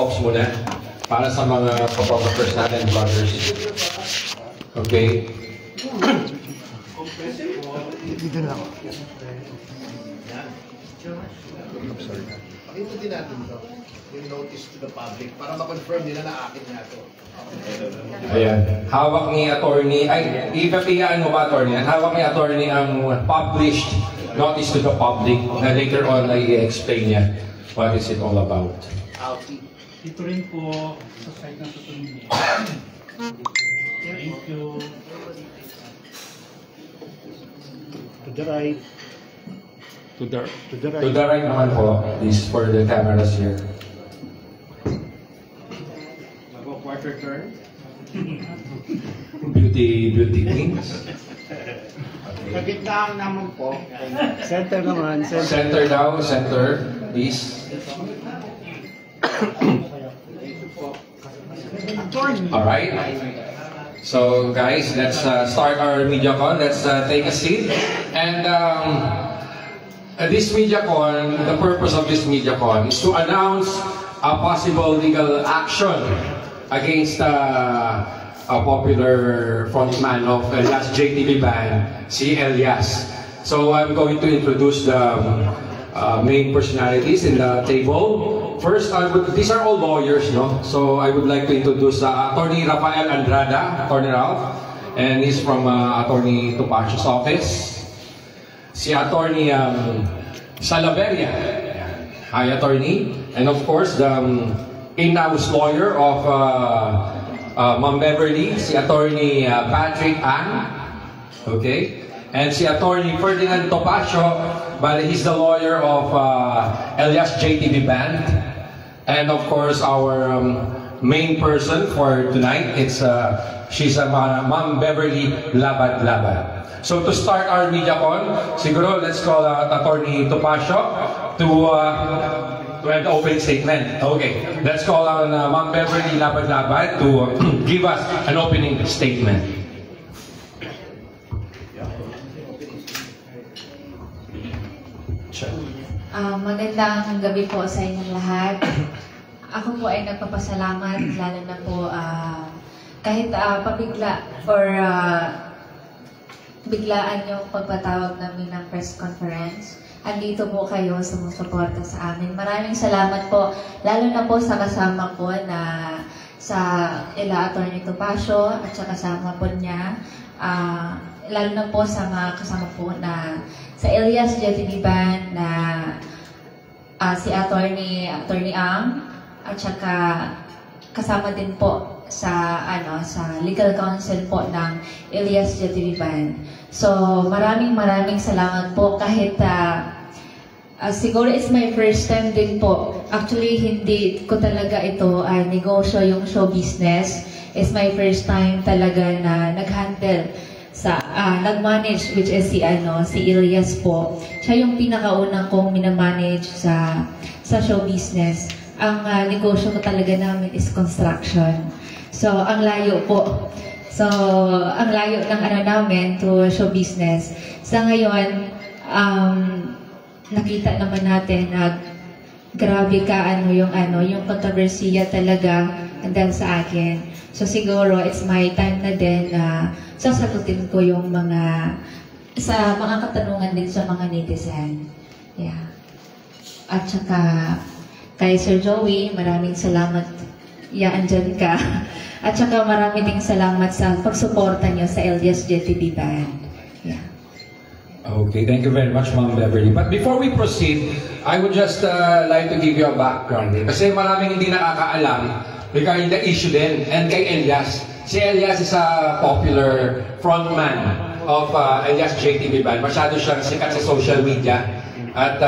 photo-ops muna para sa mga photographers natin, vloggers. Okay? Dito lang. I'm sorry. Pakinutin natin ito. Yung notice to the public para ma-confirm nila na akin na ito. Ayan. Hawak ni attorney, ay, ipapiyaan mo ba attorney? Hawak ni attorney ang published notice to the public na later on ay i-explain niya what is it all about. Ito rin po sa site ng tutunin niya. Thank you. To the right. To the right naman po. This is for the cameras here. Quarter turn. Beauty queens. Sa gitna naman po. Center naman. Center daw, center, please. Alright. So guys, let's start our MediaCon. Let's take a seat. And this MediaCon, the purpose of this MediaCon is to announce a possible legal action against a popular frontman of Elias JTV band, si Elias. So I'm going to introduce the main personalities in the table. First, these are all lawyers, no? So I would like to introduce Attorney Rafael Andrada, Attorney Ralph, and he's from Attorney Topacio's office. Si Attorney Salaveria, hi Attorney, and of course the in-house lawyer of Ma'am Beverly, si Attorney Patrick Ang, okay, and si Attorney Ferdinand Topacio, but he's the lawyer of Elias JTV band, and of course our main person for tonight, she's Ma'am Beverly Labad. So to start our MediaCon, siguro let's call Attorney Topacio to have the opening statement. Okay, let's call on Ma'am Beverly Labad to give us an opening statement. Magandang gabi po sa inyong lahat. Ako po ay nagpapasalamat, lalo na po kahit pabigla or biglaan yung pagpatawag namin ng press conference. Andito po kayo sumusuporta sa amin. Maraming salamat po, lalo na po sa kasama ko na sa Attorney Topacio at sa kasama po niya. Lalo na po sa mga kasama po na sa Elias JTV band na si Attorney Ang at saka kasama din po sa legal counsel po ng Elias JTV band. So maraming salamat po kahit siguro it's my first time din po. Actually hindi ko talaga ito negosyo yung show business. It's my first time talaga na nag-handle sa nag-manage, which is si Elias po. Siya yung pinakaunang kong minamanage sa show business. Ang negosyo ko talaga namin is construction. So ang layo po. So ang layo ng namin to show business. Sa ngayon, nakita naman natin na grabe ka yung kontrobersiya talaga hanggang sa akin. So siguro it's my time na din na sasagutin ko yung mga katanungan din sa mga netizen. Yeah. At saka kay Sir Joey, maraming salamat. Andyan ka. At saka maraming ding salamat sa pagsuporta niyo sa Elias JTV band. Yeah. Okay, thank you very much, Ma'am Beverly. But before we proceed, I would just like to give you a background. Kasi maraming hindi nakakaalam regarding the issue din. And kay Elias, si Elias is a popular frontman of Elias JTV band. Masyado siyang sikat sa social media. At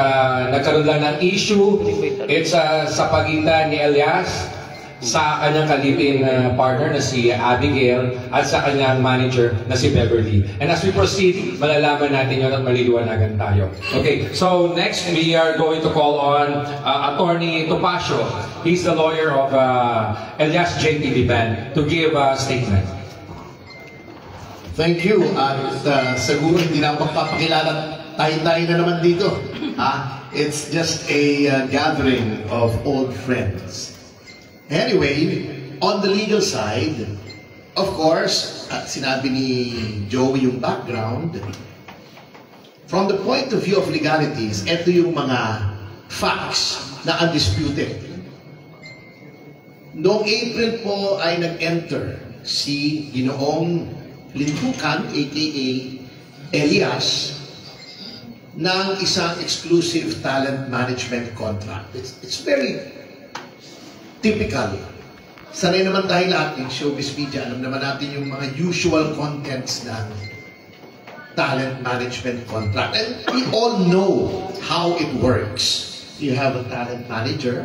nagkaroon lang ng issue. It's sa pagitan ni Elias sa kanyang kalipin partner na si Abigail at sa kanyang manager na si Beverly. And as we proceed, malalaman natin yun at maliliwanagan tayo. Okay, so next we are going to call on Attorney Topacio. He's the lawyer of Elias JTV band to give a statement. Thank you. Siguro hindi na magpapakilala tayo na naman dito. It's just a gathering of old friends. Anyway, on the legal side, of course, at sinabi ni Joey yung background, from the point of view of legalities, ito yung mga facts na undisputed. Noong April po ay nag-enter si Ginoong Lintukan, aka Elias, ng isang exclusive talent management contract. It's very typical. Sanay naman tayo lahat in showbiz media. Alam naman natin yung mga usual contents ng talent management contract. And we all know how it works. You have a talent manager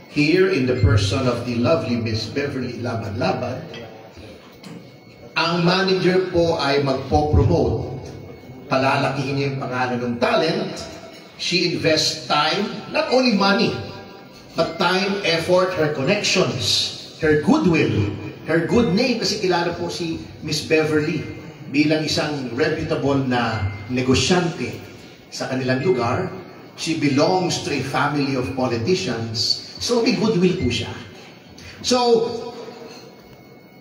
here in the person of the lovely Miss Beverly Laban-Laban. Ang manager po ay magpo-promote. Palalakihin niya yung pangalan ng talent. She invests time, not only money, but time, effort, her connections, her goodwill, her good name, kasi kilala po si Miss Beverly bilang isang reputable na negosyante sa kanilang lugar. She belongs to a family of politicians, so may goodwill po siya. So,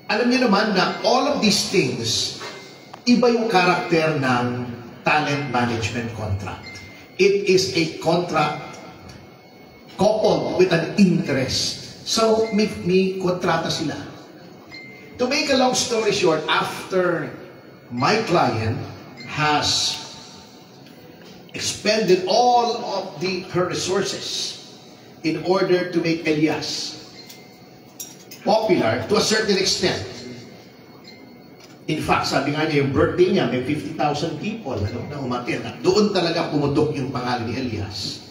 alam niyo naman na all of these things, iba yung karakter ng talent management contract. It is a contract coupled with an interest. So, may kontrata sila. To make a long story short, after my client has expended all of her resources in order to make Elias popular to a certain extent. In fact, sabi nga niya, yung birthday niya, may 50,000 people na umattend. At doon talaga pumutok yung pangalan ni Elias.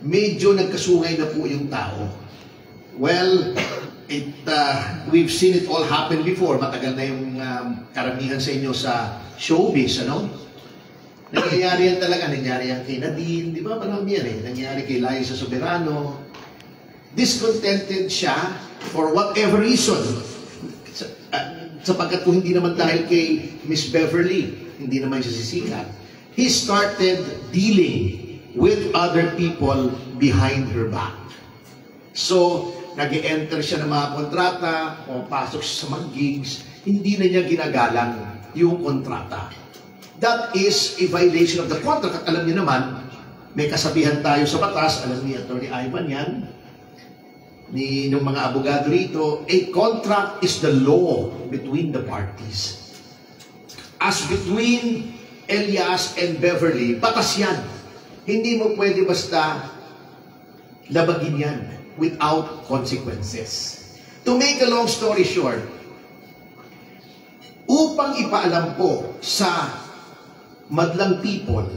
Medyo nagkasungay na po yung tao. Well, we've seen it all happen before. Matagal na yung karamihan sa inyo sa showbiz, ano? Nangyayari yan talaga. Nangyayari yan kay Nadine. Di ba? Marami yan eh. Nangyayari kay Liza Soberano. Discontented siya for whatever reason. Sapagkat kung hindi naman dahil kay Miss Beverly, hindi naman siya sisikat. He started dealing with other people behind her back. So, nag-enter siya ng mga kontrata, o pasok siya sa mga gigs, hindi na niya ginagalang yung kontrata. That is a violation of the contract. At alam niyo naman, may kasabihan tayo sa batas, alam ni Atty. Ivan yan, ng mga abogado rito, a contract is the law between the parties. As between Elias and Beverly, batas yan. Hindi mo pwede basta labagin yan without consequences. To make a long story short, upang ipaalam po sa madlang people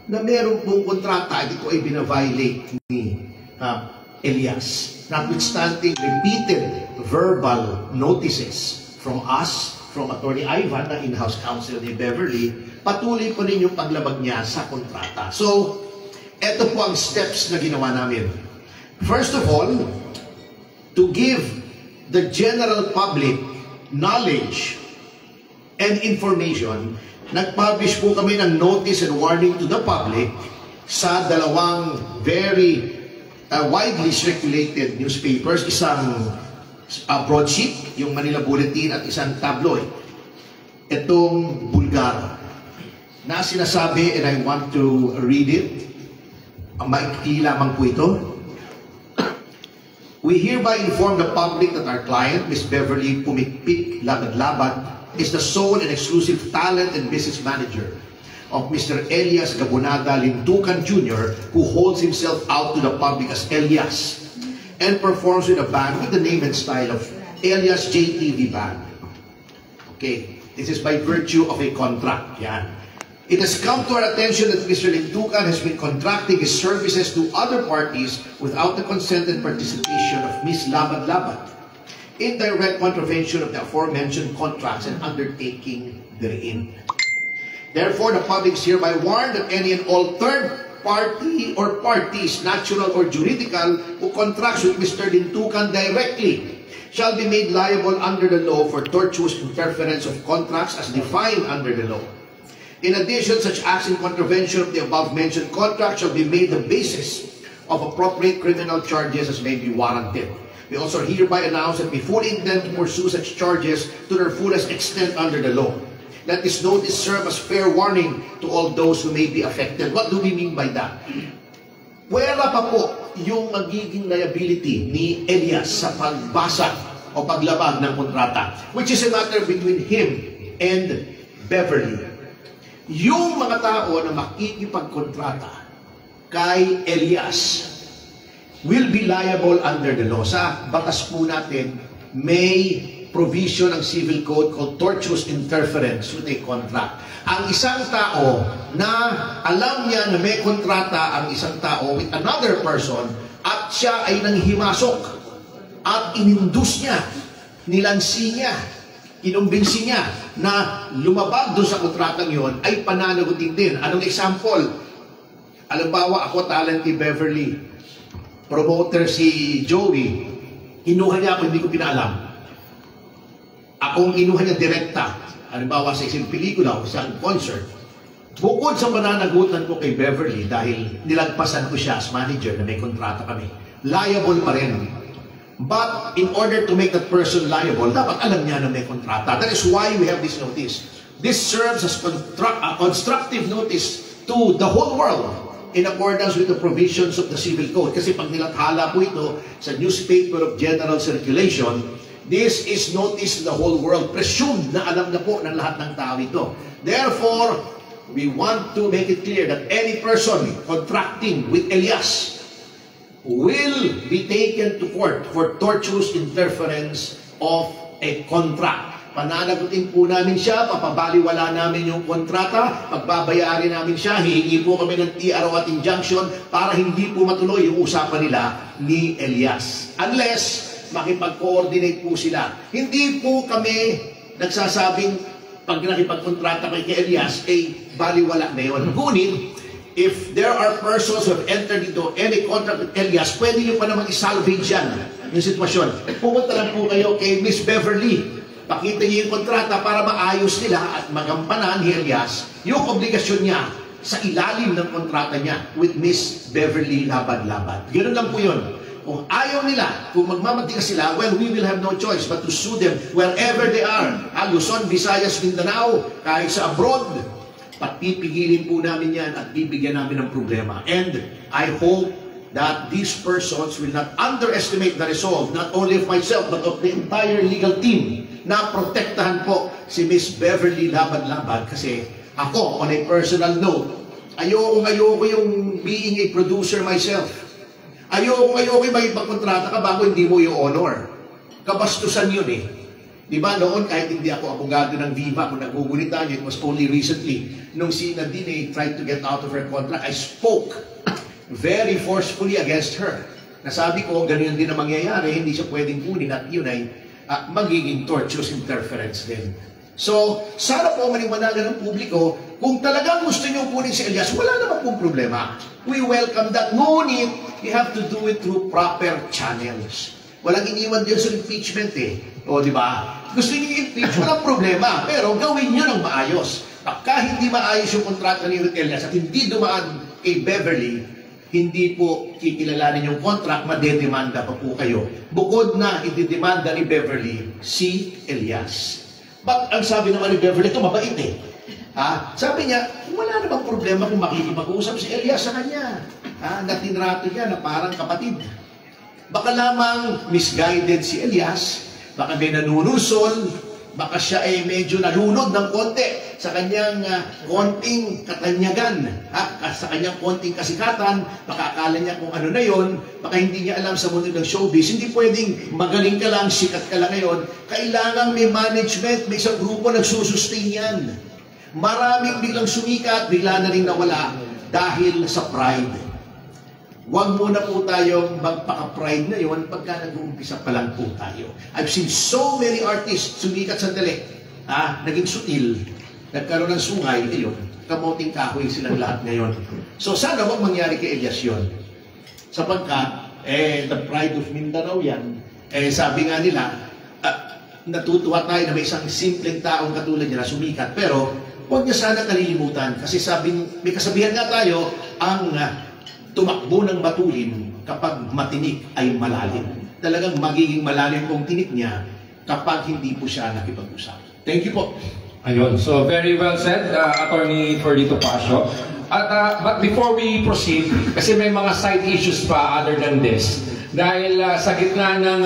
na meron pong kontrata, ito ay binaviolate ni Elias. Notwithstanding repeated verbal notices from us, from Atty. Ivan, na in-house counsel ni Beverly, patuloy pa rin yung paglabag niya sa kontrata. So, eto po ang steps na ginawa namin. First of all, to give the general public knowledge and information, nag-publish po kami ng notice and warning to the public sa dalawang very widely circulated newspapers, isang broadsheet, yung Manila Bulletin, at isang tabloid. Itong Bulgaro na sinasabi, and I want to read it, maikli lamang po ito. We hereby inform the public that our client, Ms. Beverly Pumikpik Laban-Laban, is the sole and exclusive talent and business manager of Mr. Elias Gabonada Lintukan Jr., who holds himself out to the public as Elias and performs with a band with the name and style of Elias JTV Band. Okay, this is by virtue of a contract. Yan. It has come to our attention that Mr. Lintukan has been contracting his services to other parties without the consent and participation of Ms. Laban-Laban, in direct contravention of the aforementioned contracts and undertaking therein. Therefore, the public is hereby warned that any and all third party or parties, natural or juridical, who contracts with Mr. Lintukan directly shall be made liable under the law for tortious interference of contracts as defined under the law. In addition, such acts in contravention of the above-mentioned contract shall be made the basis of appropriate criminal charges as may be warranted. We also hereby announce that we fully intend to pursue such charges to their fullest extent under the law. Let this notice serve as fair warning to all those who may be affected. What do we mean by that? Wala pa po yung magiging liability ni Elias sa pagbasa o paglabag ng kontrata, which is a matter between him and Beverly. Yung mga tao na makikipagkontrata kay Elias will be liable under the law. Sa batas po natin, may provision ng civil code called tortious interference with a contract. Ang isang tao na alam niya na may kontrata ang isang tao with another person at siya ay nanghimasok at inindus niya, nilansi niya, inumbinsi niya na lumabag doon sa kontratang yon, ay pananagutin din. Anong example? Halimbawa, ako talent ni Beverly, promoter si Joey, inuha niya ako, hindi ko pinaalam. Akong inuha niya direkta, halimbawa sa isang pelikula o isang concert. Bukod sa mananagutan ko kay Beverly dahil nilagpasan ko siya as manager na may kontrata kami, liable pa rin. But in order to make that person liable, dapat alam niya na may kontrata. That is why we have this notice. This serves as constructive notice to the whole world in accordance with the provisions of the Civil Code. Kasi pag nilathala po ito sa newspaper of general circulation, this is notice to the whole world. Presumed na alam na po ng lahat ng tao ito. Therefore, we want to make it clear that any person contracting with Elias will be taken to court for tortious interference of a contract. Pananagutin po namin siya, papabaliwala namin yung kontrata, pagbabayarin namin siya, hihingi po kami ng TRO at injunction para hindi po matuloy yung usapan nila ni Elias. Unless makipag-coordinate po sila. Hindi po kami nagsasabing pag nakipagkontrata kay Elias, baliwala na yun. Ngunit, if there are persons who have entered into any contract with Elias, pwede nyo pa naman isalvage yan yung sitwasyon. Pumunta lang po kayo kay Miss Beverly. Pakita niyo yung kontrata para maayos nila at magampanan ni Elias yung obligasyon niya sa ilalim ng kontrata niya with Miss Beverly laban-laban. Ganoon lang po yun. Kung ayaw nila, kung magmamatigas sila, well, we will have no choice but to sue them wherever they are. Luzon, Visayas, Mindanao, kahit sa abroad, pagpipigilin po namin yan at bibigyan namin ng problema. And I hope that these persons will not underestimate the resolve, not only of myself, but of the entire legal team na protektahan po si Miss Beverly laban-laban. Kasi ako, on a personal note, ayoko yung being a producer myself. Ayoko yung magpagkontrata ka bago hindi mo yung honor. Kabastusan yun eh. Diba noon, kahit hindi ako abogado ng Viva, kung nagugulitan niyo, it was only recently, nung si Nadine tried to get out of her contract, I spoke very forcefully against her. Nasabi ko, ganyan din ang mangyayari, hindi siya pwedeng kunin at yun ay magiging tortious interference din. So, sana po maniwanagan ng publiko, kung talagang gusto niyo kunin si Elias, wala naman pong problema. We welcome that. Ngunit, you have to do it through proper channels. Walang iniwan din sa impeachment eh. O, di ba? Gusto niyo impeach, walang problema. Pero gawin niyo ng maayos. Pagka hindi maayos yung kontrata ni Elias at hindi dumaan kay Beverly, hindi po kikilalanin yung contract, madedemanda pa po kayo. Bukod na ididemanda ni Beverly si Elias. But ang sabi naman ni Beverly, ito mabait eh. Sabi niya, wala namang problema kung makikipag-usap si Elias sa kanya. Natinrato niya na parang kapatid. Baka lamang misguided si Elias, baka may nanunusol, baka siya ay medyo nalunod ng konti sa kanyang konting katanyagan, sa kanyang konting kasikatan, baka akala niya kung ano na yon, baka hindi niya alam sa mundo ng showbiz. Hindi pwedeng magaling ka lang, sikat ka lang ngayon. Kailangan may management, may isang grupo nagsusustain yan. Maraming biglang sumikat, bigla na rin nawala dahil sa pride. Huwag muna po tayong magpaka-pride na yun pagka nag-uumpisa pa lang po tayo. I've seen so many artists sumikat sandali, naging sutil, nagkaroon ng sungay, ayun, kamoting kahoy silang lahat ngayon. So sana huwag mangyari kay Elias yun. Sapagkat, the pride of Mindanao yan, sabi nga nila, natutuwa tayo na may isang simpleng taong katulad niya na sumikat, pero huwag niya sana kalilimutan. Kasi may kasabihan nga tayo, ang tumakbo ng matulin kapag matinik ay malalim. talagang magiging malalim pong tinik niya kapag hindi po siya nakipag-usap. Thank you po. Ayun. So, very well said, Attorney Ferdito Pasio. At, but before we proceed, kasi may mga side issues pa other than this. Dahil sa gitna ng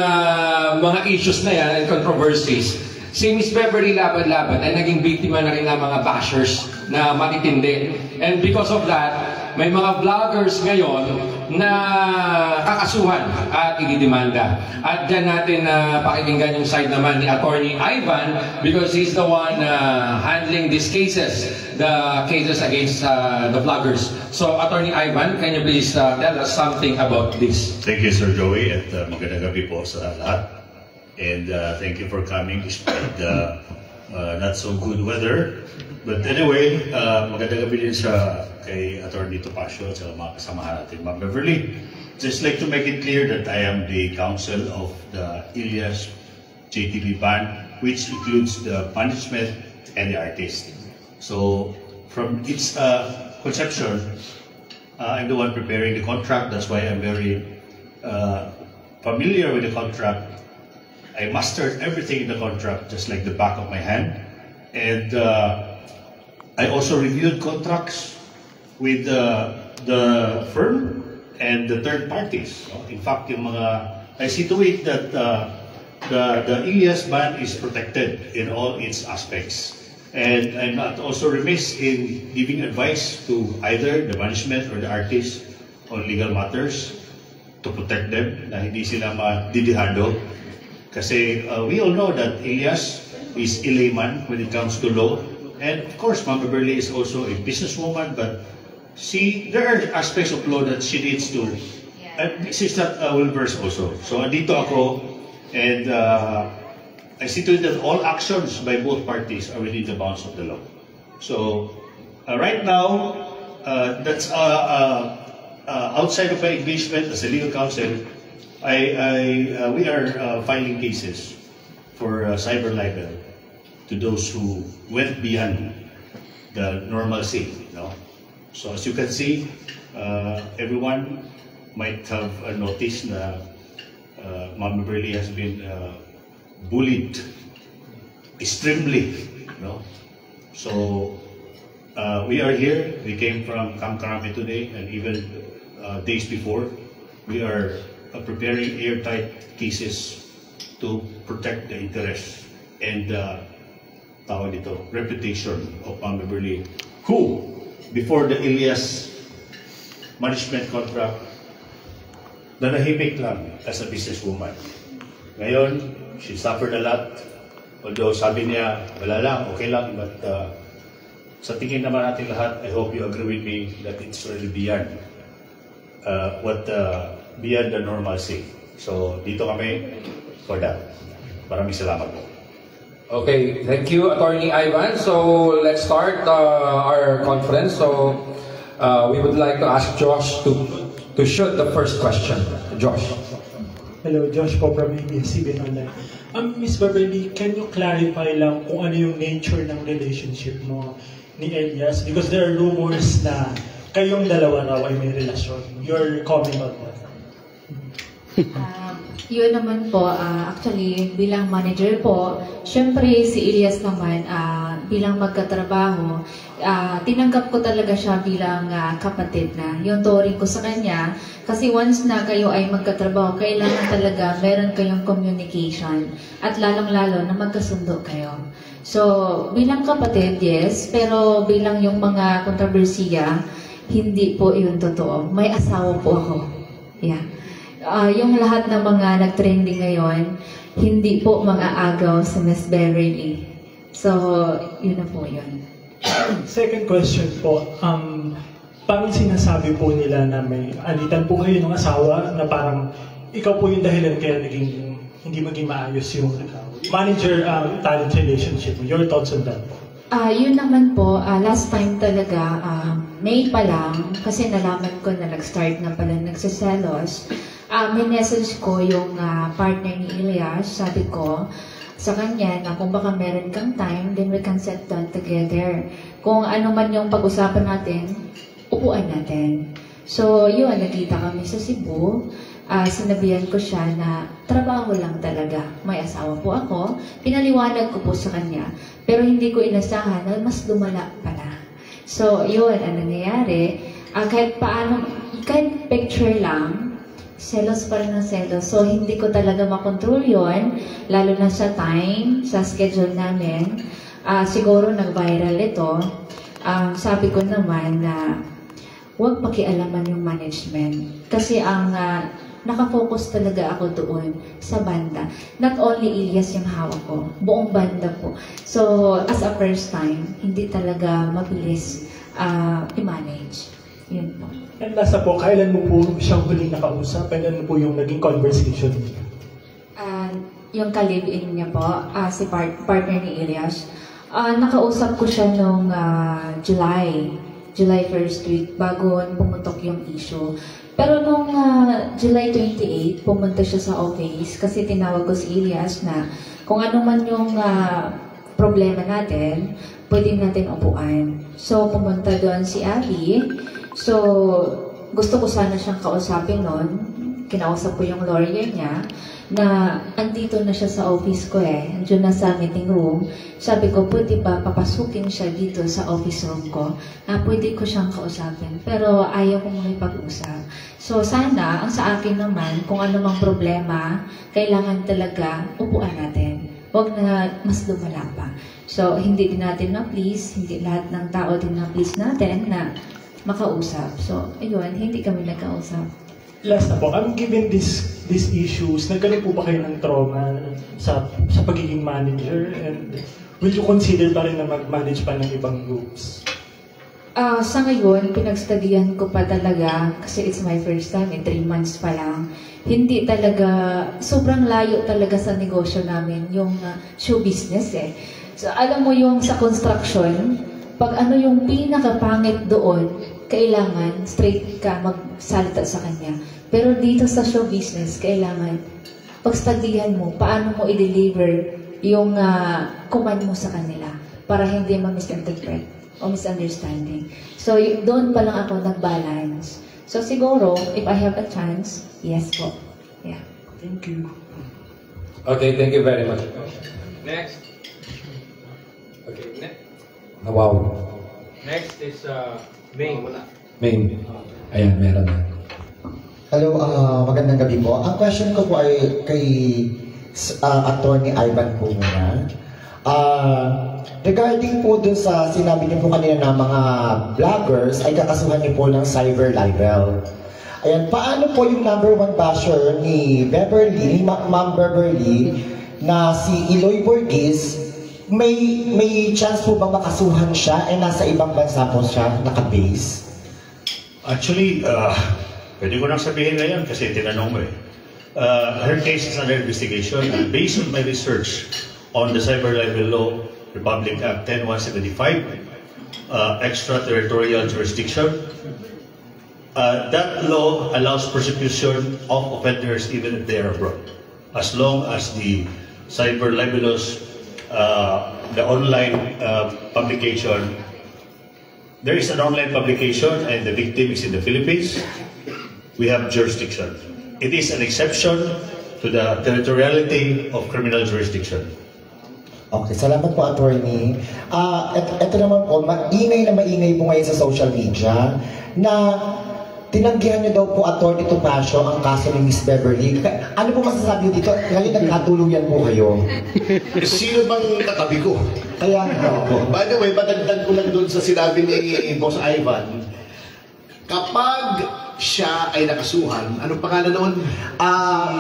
mga issues na yan and controversies, si Miss Beverly Lapad-Lapad ay naging biktima na rin ng mga bashers na matitindi. And because of that, may mga vloggers ngayon na kakasuhan at ididemanda. At dyan natin pakikinggan yung side naman ni Attorney Ivan because he's the one handling these cases, the cases against the vloggers. So, Attorney Ivan, can you please tell us something about this? Thank you, Sir Joey, at magandang gabi po sa lahat. And thank you for coming despite the not so good weather. But anyway, magandang gabi din sa kay Attorney Topacio at sa mga kasamahan natin, Ma'am Beverly. Just like to make it clear that I am the counsel of the Ilyas JTV Band, which includes the management and the artist. So, from its conception, I'm the one preparing the contract. That's why I'm very familiar with the contract. I mastered everything in the contract, just like the back of my hand. And I also reviewed contracts with the firm and the third parties. In fact, I see to it that the Ilyas Band is protected in all its aspects. And I'm not also remiss in giving advice to either the management or the artist on legal matters to protect them, na hindi sila madidihado. Kasi we all know that Ilyas is a layman when it comes to law. And of course, Ma'am Beverly is also a businesswoman, but there are aspects of law that she needs to, she's not well-versed also. So, andito ako, and I see to it that all actions by both parties are within the bounds of the law. So, right now, that's outside of my engagement as a legal counsel, we are filing cases for cyber libel to those who went beyond the normalcy. So as you can see, everyone might have noticed that Ma'am Beverly has been bullied extremely. So we are here. We came from Camp Crame today, and even days before, we are preparing airtight cases to protect the interests and reputation of Ma'am Beverly, who before the Ilyas management contract, nanahimik lang as a businesswoman. Ngayon, she suffered a lot. Although sabi niya, wala lang, okay lang. But sa tingin naman natin lahat, I hope you agree with me that it's really beyond beyond the normalcy. So, dito kami for that. Maraming salamat po. Okay, thank you, Attorney Ivan. So let's start our conference. So we would like to ask Josh to shoot the first question. Josh. Hello, Josh po from ABS-CBN Online. Ms. Beverly, can you clarify lang kung ano yung nature ng relationship mo ni Elias? Because there are rumors na kayong dalawa raw ay may relasyon. Your comment on that? Yun naman po, actually, bilang manager po, syempre si Elias naman, bilang magkatrabaho, tinanggap ko talaga siya bilang kapatid na. Yung turing ko sa kanya, kasi once na kayo ay magkatrabaho, kailangan talaga meron kayong communication at lalong-lalo na magkasundo kayo. So, bilang kapatid, yes, pero bilang yung mga kontrobersiya, hindi po yun totoo. May asawa po ako. Yeah. Yung lahat ng mga nag-trending ngayon, hindi po mga agaw sa Miss Beverly. So, yun na po yun. Second question po, parang sinasabi po nila na may alitan po kayo ng asawa na parang ikaw po yung dahilan kaya hindi maging maayos yung manager-talent relationship. Your thoughts on that po? Yun naman po, last time talaga, May pa lang, kasi nalaman ko na nag-start na pala nagsiselos. May message ko yung partner ni Elias, sabi ko sa kanya na kung baka meron kang time, then we can sit down together. Kung ano man yung pag-usapan natin, upuan natin. So, yun, nagkita kami sa Cebu. sinabihan ko siya na trabaho lang talaga. May asawa po ako, pinaliwanag ko po sa kanya, pero hindi ko inasahan na mas lumala pala. So, yun, ang nangyayari, kahit picture lang, selos pa rin ng selos. So, hindi ko talaga makontrol yun, lalo na sa time, sa schedule namin. Siguro nag-viral ito. Sabi ko naman na huwag pakialaman yung management. Kasi ang nakafocus talaga ako doon sa banda. Not only Ilyas yung hawak ko, buong banda po. So, as a first time, hindi talaga mabilis i-manage. Yun po. And nasa po, kailan mo po siyang huling nakausap? And ano po yung naging conversation niyo? Yung ka-live-in niya po, si partner ni Ilyas, nakausap ko siya nung July 1st week bago pumutok yung issue. Pero nung July 28, pumunta siya sa office kasi tinawag ko si Ilyas na kung ano man yung problema natin, pwede natin upuan. So, pumunta doon si Abby. So, gusto ko sana siyang kausapin noon. Kinausap ko yung lawyer niya na andito na siya sa office ko andun na sa meeting room. Sabi ko, pwede ba papasukin siya dito sa office room ko? Pwede ko siyang kausapin, pero ayaw ko muna pag-usap. So sana, ang sa akin naman, kung ano mang problema, kailangan talaga upuan natin. Huwag na mas lumala pa. So hindi din natin na-please, hindi lahat ng tao din na-please natin na makausap. So ayun, hindi kami nagkausap. Last na po, given these issues, nagkaroon po ba kayo ng trauma sa pagiging manager? And will you consider pa rin na mag-manage pa ng ibang groups? Sa ngayon, pinagstudian ko pa talaga kasi it's my first time, 3 months pa lang. Hindi talaga, sobrang layo talaga sa negosyo namin, yung show business So alam mo yung sa construction, pag ano yung pinakapangit doon, kailangan straight ka magsalita sa kanya. Pero dito sa show business, kailangan pagstudihan mo, paano mo i-deliver yung command mo sa kanila para hindi ma-misinterpret o misunderstanding. So, doon pa lang ako nag-balance. So, siguro, if I have a chance, yes po. Yeah. Thank you. Okay, thank you very much. Next. Okay, next. Wow. Next is Maine. Maine. Ayan, meron na. Hello, magandang gabi po. Ang question ko po ay kay Attorney Ivan po muna. Regarding po dun sa sinabi niyo po kanina na mga vloggers ay kakasuhan niyo po ng cyber libel. Ayan, paano po yung #1 basher ni Beverly, ni Ma'am Beverly, na si Eloy Borges, may chance po bang makasuhan siya nasa ibang bansa po siya naka-base? Actually, pwede ko nang sabihin ngayon kasi tinanong mo her case is under investigation and based on my research on the Cyber Libel Law, Republic Act 10175, extraterritorial jurisdiction. That law allows prosecution of offenders even if they are abroad, as long as the cyber libelous, the online publication. There is an online publication and the victim is in the Philippines. We have jurisdiction. It is an exception to the territoriality of criminal jurisdiction. Okay, salamat po, Attorney. Ito naman po, maingay po ngayon sa social media na tinanggihan niyo daw po, Attorney Topacio, ang kaso ni Miss Beverly. Ano po masasabi dito? Ngayon nagkatuluyan po kayo. Sino bang katabi ko? Kaya po. By the way, madagdag ko lang doon sa sinabi ni Boss Ivan, kapag siya ay nakasuhan, anong pangalan noon?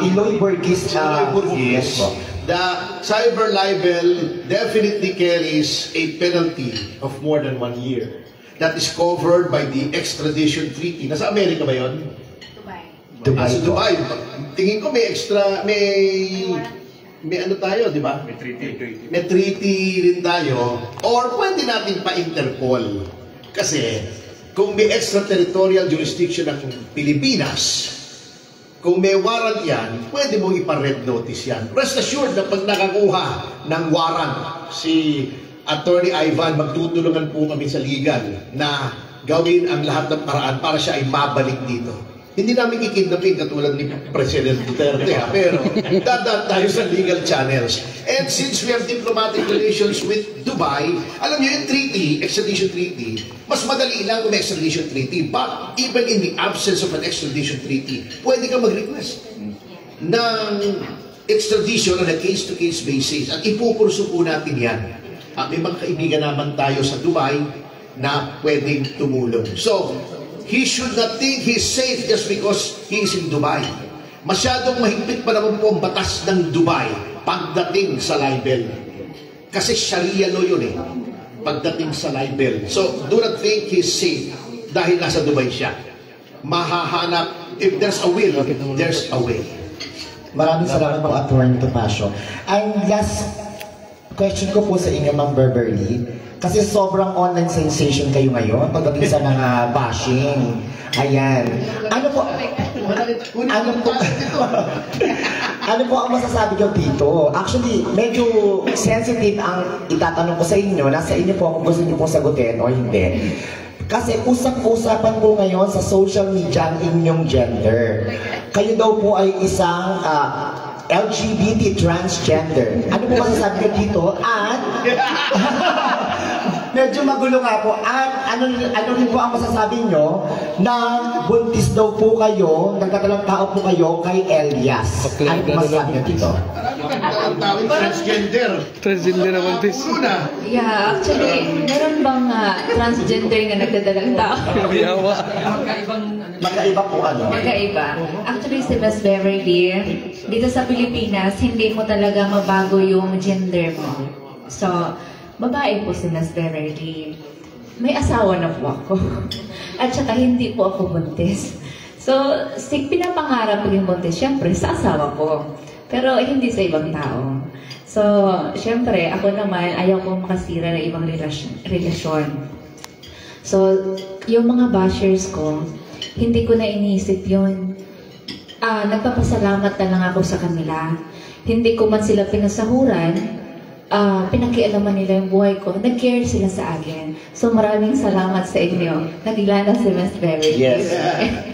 Eloy Borges. Eloy Borges. Yes po. The cyber libel definitely carries a penalty of more than 1 year. That is covered by the extradition treaty. Nasa Amerika ba yun? Dubai. Sa Dubai. Tingin ko may extra, may ano tayo, di ba? May treaty rin tayo. Or pwede natin pa-Interpol. Kasi kung may extraterritorial jurisdiction ng Pilipinas, kung may warrant yan, pwede mong ipa-red notice yan. Rest assured na pag nakakuha ng warrant si Attorney Ivan, magtutulungan po kami sa legal na gawin ang lahat ng paraan para siya ay mabalik dito. Hindi namin kikidnapin katulad ni President Duterte, ha? Pero dadaan tayo sa legal channels. And since we have diplomatic relations with Dubai, alam niyo yung treaty, extradition treaty, mas madali lang kung may extradition treaty. But even in the absence of an extradition treaty, pwede ka mag-request ng extradition on a case-to-case basis. At ipupurso po natin yan. May mga kaibigan naman tayo sa Dubai na pwedeng tumulong. So, he should not think he's safe just because he is in Dubai. Masyadong mahigpit pa naman po ang batas ng Dubai pagdating sa libel. Kasi Sharia law yun pagdating sa libel. So, do not think he's safe dahil nasa Dubai siya. Mahahanap, if there's a will, there's a way. Maraming salamat po, Attorney Topacio. Ang last question ko po sa inyo, Ma'am Beverly, kasi sobrang online sensation kayo ngayon pagdating sa mga bashing. Ayan. Ano po ang masasabi nyo dito? Actually, medyo sensitive ang itatanong ko sa inyo. Nasa inyo po kung gusto nyo pong sagutin o hindi. Kasi usap-usapan po ngayon sa social media ang inyong gender. Kayo daw po ay isang LGBT transgender. Ano po masasabi nyo dito? At medyo magulo nga po. At ano rin po ang masasabi nyo na buntis daw po kayo, nagkatalang tao po kayo kay Elias. Ano po masasabi nyo dito? Transgender. Transgender na buntis. Yeah, actually, meron bang transgender na nagdadalang tao? Magkaiba po ano? Magkaiba. Actually, si Miss Beverly, dito sa Pilipinas, hindi mo talaga mabago yung gender mo. So, babae po si Miss Beverly. May asawa na po ako. At saka hindi po ako buntis. So, pinapangarap ko yung buntis, syempre, sa asawa ko. Pero hindi sa ibang tao. So, syempre, ako naman, ayaw kong makasira ng ibang relasyon. So, yung mga bashers ko, hindi ko na iniisip yun. Nagpapasalamat na lang ako sa kanila. Hindi ko man sila pinasahuran, pinakialaman nila yung buhay ko. Nag-care sila sa akin. So maraming salamat sa inyo. Nagilala si Miss Beverly. Yes.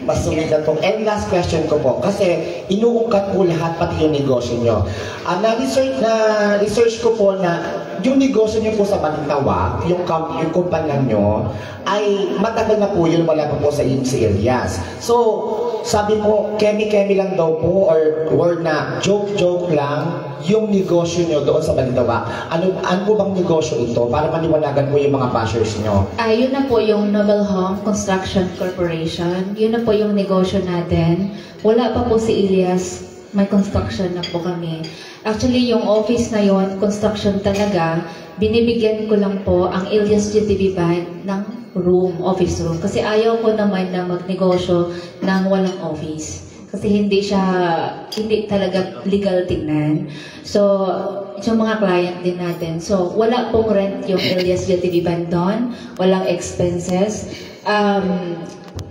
Mas sumigat po. And last question ko po. Kasi inuungkat po lahat pati yung negosyo nyo. Na-research ko po na yung negosyo nyo po sa Balintawa, yung kumpanya nyo, ay matagal na po yun, wala pa po sa si Elias. So, sabi po, kemi-kemi lang daw po, or word na joke-joke lang, yung negosyo nyo doon sa Balintawa. Ano po bang negosyo ito? Para maniwalagan po yung mga bashers nyo. Yun na po yung Noble Home Construction Corporation. Yun na po yung negosyo natin. Wala pa po si Elias. May construction na po kami. Actually, yung office na yon, construction talaga, binibigyan ko lang po ang Elias GTV Band ng office room. Kasi ayaw ko naman na magnegosyo ng walang office. Kasi hindi talaga legal tingnan. So, yung mga client din natin. So, wala pong rent yung Elias GTV Band doon. Walang expenses.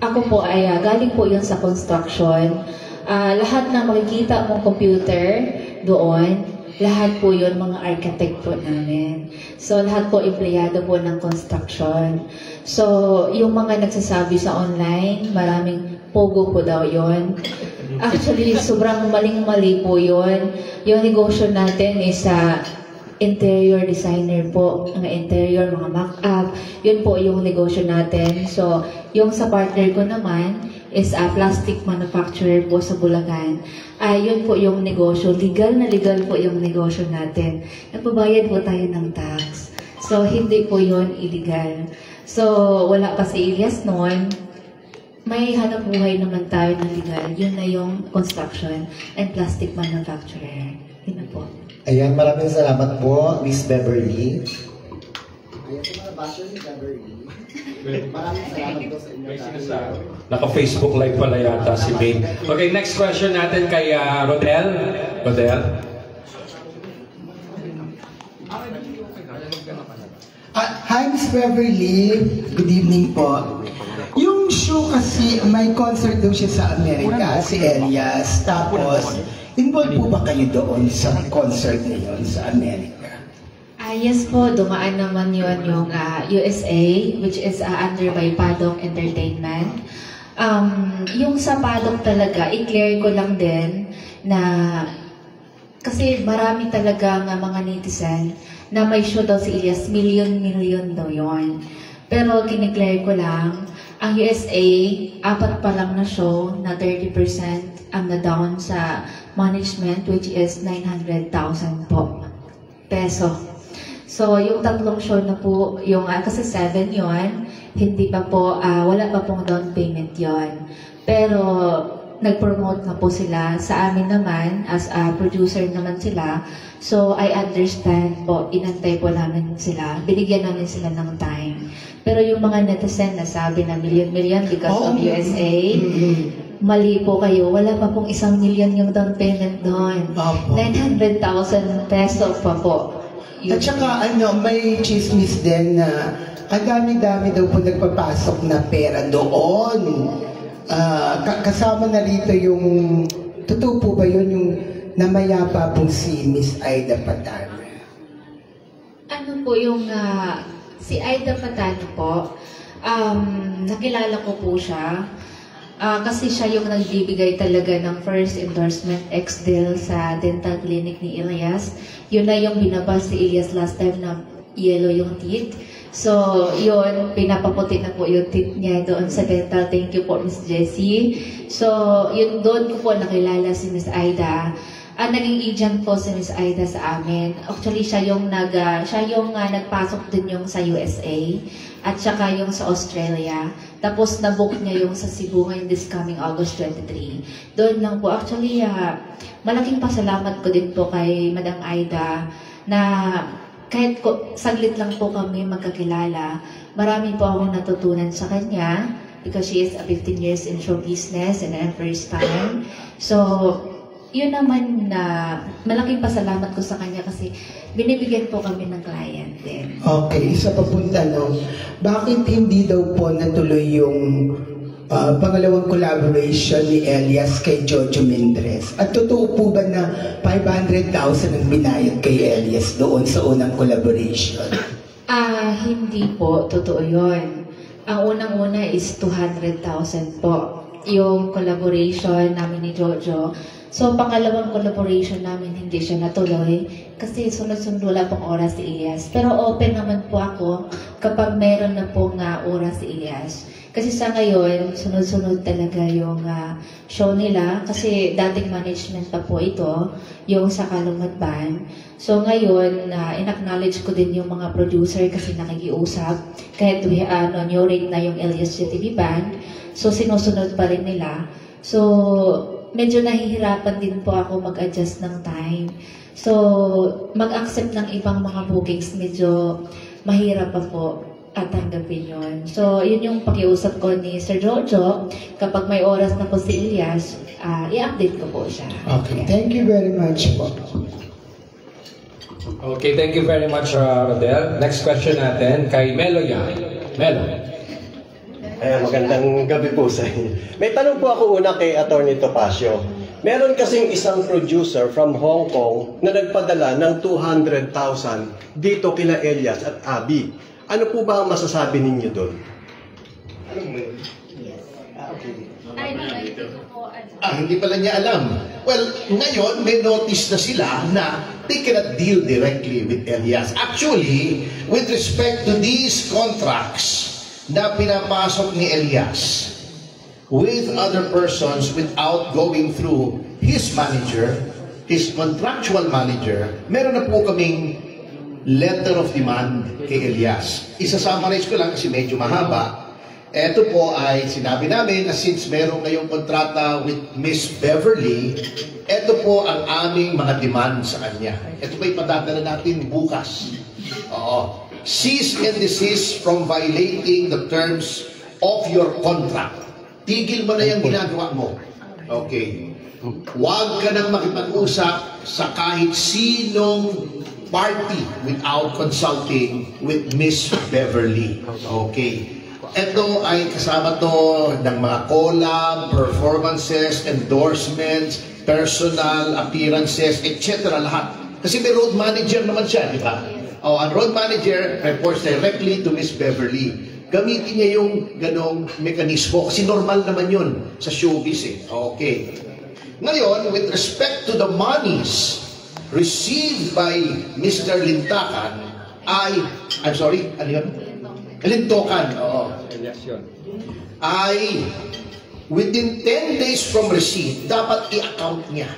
Ako po ay galing po yun sa construction. Lahat na makikita mong computer doon, lahat po yun mga architect po namin. So, lahat po empleyado po ng construction. So, yung mga nagsasabi sa online, maraming pogo po daw yun. Actually, sobrang maling-mali po yun. Yung negosyo natin is interior designer po, mga interior, mga mock-up. Yun po yung negosyo natin. So, yung sa partner ko naman is plastic manufacturer po sa Bulacan. Yun po yung negosyo. Legal na legal po yung negosyo natin. Nagbabayad po tayo ng tax. So, hindi po yun illegal. So, wala pa si Elias noon. May hanap buhay naman tayo ng legal. Yun na yung construction and plastic manufacturer. Yun na po. Ayan, maraming salamat po, Miss Beverly. Ayan po mga basher ni Beverly. Maraming salamat po sa inyo. Naka-Facebook live pala yata si Babe. Okay, next question natin kay Rodel. Rodel? Hi, Miss Beverly. Good evening po. Yung show kasi, may concert daw siya sa Amerika, si Elias. Tapos, involved po ba kayo doon sa concert na yun sa Amerika? Yes po, dumaan naman yun yung USA, which is under by Padong Entertainment. Yung sa paddock talaga, i-clear ko lang din na kasi marami talaga nga mga netizen na may show daw si Elias, million daw yon. Pero kiniklear ko lang, ang USA, 4 pa lang na show na 30% ang na-down sa management, which is 900,000 po peso. So, yung 3 show na po, yung kasi 7 yon, hindi pa po, wala pa pong down payment yon. Pero, nag-promote na po sila. Sa amin naman, as a producer naman sila, so I understand po, inantay po namin sila, binigyan namin sila ng time. Pero yung mga netizen na sabi na million because of USA, mali po kayo. Wala pa pong 1 million yung down payment doon. 900,000 peso pa po. At saka may chismis din na ang dami-dami daw po nagpapasok na pera doon. Kasama na rito yung, totoo po ba yun, yung namayapa pong si Miss Aida Patano? Ano po yung, si Aida Patano po, nakilala ko po siya, kasi siya yung nagbibigay talaga ng first endorsement ex-deal sa dental clinic ni Elias. Yun na yung binabas si Elias last time na yellow yung teeth. So, yun, pinapaputi na po yung teeth niya doon sa dental. Thank you po, Miss Jessie. So, yun doon ko po nakilala si Miss Aida. Naging agent po si Miss Aida sa amin. Actually, siya yung nagpasok din yung sa USA at saka yung sa Australia. Tapos, nabook niya yung sa Cebu ngayon this coming August 23. Doon lang po. Actually, malaking pasalamat ko din po kay Madam Aida na kahit saglit lang po kami magkakilala, marami po akong natutunan sa kanya because she is 15 years in show business and I'm first time. So, yun naman na malaking pasalamat ko sa kanya kasi binibigyan po kami ng client din. Okay, isa pa pong tanong. Bakit hindi daw po natuloy yung pangalawang collaboration ni Elias kay Jojo Mendrez? At totoo po ba na 500,000 ang binayad kay Elias doon sa unang collaboration? Hindi po. Totoo yun. Ang unang-una is 200,000 po. Yung collaboration namin ni Jojo. So, pangalawang collaboration namin, hindi siya natuloy kasi sunod-sunod wala pong oras si Elias. Pero open naman po ako kapag meron na pong oras si Elias. Kasi sa ngayon, sunod-sunod talaga yung show nila kasi dating management pa po ito, yung sa Kalumat Band. So ngayon, in-acknowledge ko din yung mga producer kasi nakikiusap kahit new rate na yung Elias GTV Band. So sinusunod pa rin nila. So medyo nahihirapan din po ako mag-adjust ng time. So mag-accept ng ibang mga bookings medyo mahirap pa po at tanggapin yun. So, yun yung pakiusap ko ni Sir Jojo. Kapag may oras na po si Elias, i-update ko po siya. Okay, thank you very much po. Okay, thank you very much, Rodel. Next question natin kay Melo Yang. Melo. Magandang gabi po sa inyo. May tanong po ako una kay Atty. Topacio. Meron kasing isang producer from Hong Kong na nagpadala ng 200,000 dito kila Elias at Abby. Ano po ba ang masasabi ninyo doon? Hindi pala niya alam. Well, ngayon may notice na sila na they cannot deal directly with Elias. Actually, with respect to these contracts na pinapasok ni Elias with other persons without going through his manager, his contractual manager, meron na po kaming letter of demand kay Elias. Isa-summarize ko lang kasi medyo mahaba. Ito po ay sinabi namin na since meron ngayong kontrata with Miss Beverly, ito po ang aming mga demand sa kanya. Ito po ipadadala natin bukas. Oo. Cease and desist from violating the terms of your contract. Tigil mo na yung ginagawa mo. Okay. Huwag ka nang makipag-usap sa kahit sinong party without consulting with Miss Beverly. Okay. Ito ay kasama to ng mga collab, performances, endorsements, personal appearances, etc. lahat. Kasi may road manager naman siya, di ba? Ang road manager reports directly to Miss Beverly. gamitin niya yung ganong mekanismo. Kasi normal naman yun sa showbiz eh. Okay. Ngayon, with respect to the monies received by Mr. Lintakan, I'm sorry, ano yun? Lintokan, oo. Ay, within 10 days from receipt, dapat i-account niya.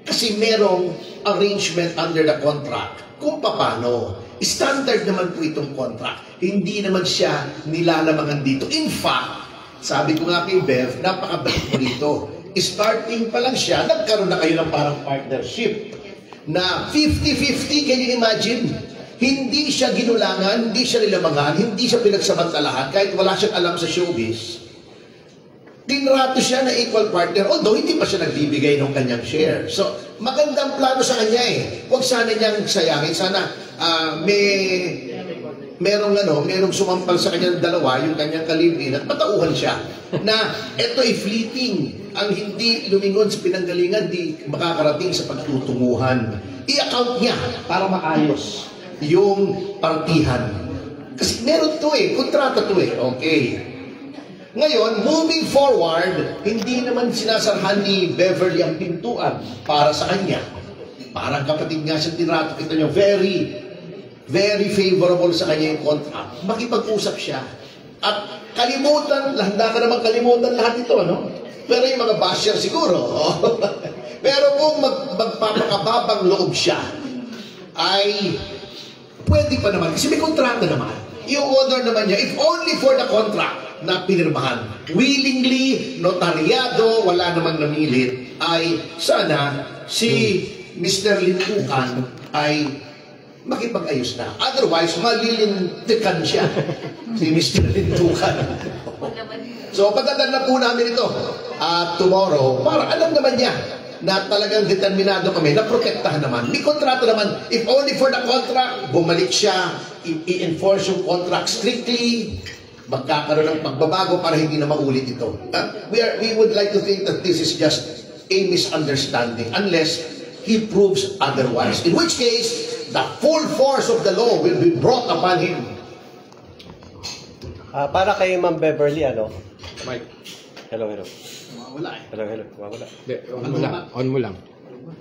Kasi merong arrangement under the contract kung paano. Standard naman po itong contract. Hindi naman siya nilalamangan dito. In fact, sabi ko nga kay Bev, napakabait mo dito. Starting pa lang siya, nagkaroon na kayo ng parang partnership na 50-50, can you imagine? Hindi siya ginulangan, hindi siya nilamangan, hindi siya pinagsamantalahan, kahit wala siyang alam sa showbiz. Tinrato siya na equal partner, although hindi pa siya nagbibigay ng kanyang share. So, magandang plano sa kanya eh. Huwag sana niyang sayangin. Sana merong sumampal sa kanyang dalawa, yung kanyang kalibin, at matauhan siya na ito ay fleeting. Ang hindi lumingon sa pinanggalingan, di makakarating sa pagtutunguhan. I-account niya para maayos yung partihan. Kasi meron to eh, kontrata to eh. Okay. Ngayon, moving forward, hindi naman sinasarhan ni Beverly ang pintuan para sa kanya. Parang kapatid nga siya tinrato, kita nyo, very favorable sa kanya yung contract. Makipag-usap siya. At kalimutan, handa ka naman kalimutan lahat ito, no? Pero yung mga basher siguro. Pero kung magpapakababang loob siya, ay pwede pa naman. Kasi may kontrata naman. I-order naman niya, if only for the contract na pinirmahan. Willingly, notaryado, wala namang namilit, ay sana si Mr. Lintukan ay makipag-ayos na. Otherwise, malilintikan siya si Mr. Lintukan. So, pagdadan na po namin ito tomorrow, para alam naman niya na talagang determinado kami, na protektahan naman. May kontrata naman, if only for the contract, bumalik siya, i-enforce yung contract strictly, magkakaroon ng pagbabago para hindi na maulit ito. We would like to think that this is just a misunderstanding unless he proves otherwise. In which case, the full force of the law will be brought upon him. Para kay Ma'am Beverly, ano? Mike. Hello. Wala eh. Hello. Wala. On mo lang.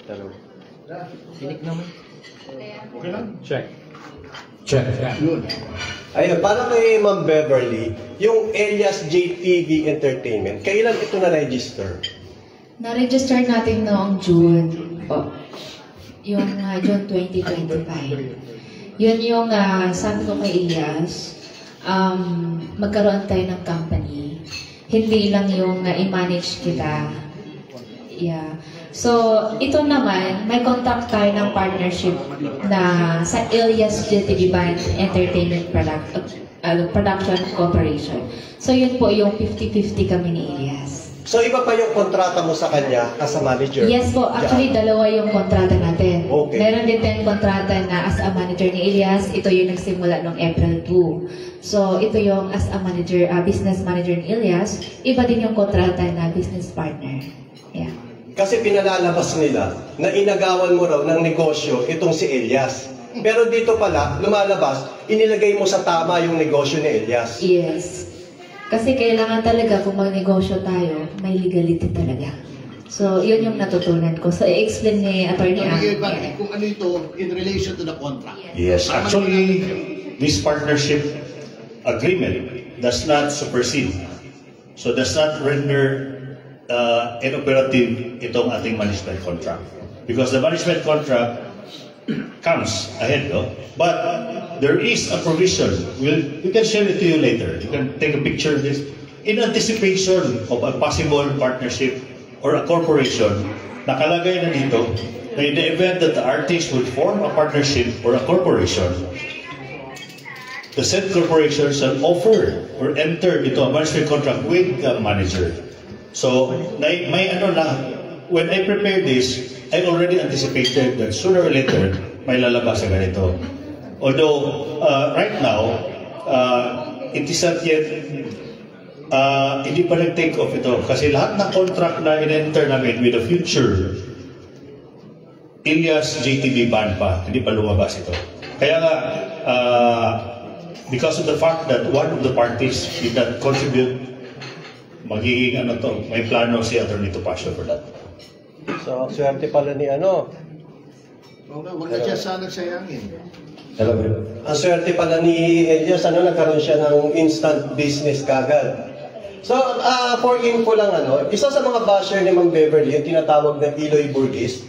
Hello. Okay lang? Check. Yun. Ayun, para kay Ma'am Beverly, yung Elias JTV Entertainment, kailan ito na-register? Na-register natin noong June po. Yung June 2025. Yun yung sabi ko kay Elias, magkaroon tayo ng company. Hindi lang yung i-manage kita. Yeah. So, ito naman, may contact tayo ng partnership na sa Elias JTV Band Entertainment Production Corporation. So, yun po yung 50-50 kami ni Elias. So, iba pa yung kontrata mo sa kanya as a manager? Yes po. Actually, dalawa yung kontrata natin. Okay. Meron din tayong kontrata na as a manager ni Elias. Ito yung nagsimula noong April 2. So, ito yung as a manager, business manager ni Elias. Iba din yung kontrata na business partner. Yeah. Kasi pinalalabas nila na inagawan mo raw ng negosyo itong si Elias. Pero dito pala, lumalabas, inilagay mo sa tama yung negosyo ni Elias. Yes. Kasi kailangan talaga kung magnegosyo tayo, may legality talaga. So, yun yung natutunan ko. So, i-explain ni Atty. Kung ano ito in relation to the contract. Yes, actually, this partnership agreement does not supersede. So, does not render inoperative itong ating management contract. Because the management contract comes ahead, no? But there is a provision. We can share it to you later. You can take a picture of this. In anticipation of a possible partnership or a corporation, nakalagay na dito na in the event that the artist would form a partnership or a corporation, the said corporation shall offer or enter into a management contract with the manager. So, may ano na, when I prepared this, I already anticipated that sooner or later, may lalabas sa ganito. Although, right now, it is not yet, hindi pa nag-take off ito. Kasi lahat ng contract na in-enter namin with the future, Elias JTV Band pa, hindi pa lumabas ito. Kaya nga, because of the fact that one of the parties did not contribute, magiging may plano si Atty. Topacio for that. So, swerte pala ni Huwag na siya sana sayangin. Hello. Ang swerte pala ni Elias, nagkaroon siya ng instant business kagad. So, for info lang, isa sa mga basher ni Ma'am Beverly, yung tinatawag na Eloy Burgess,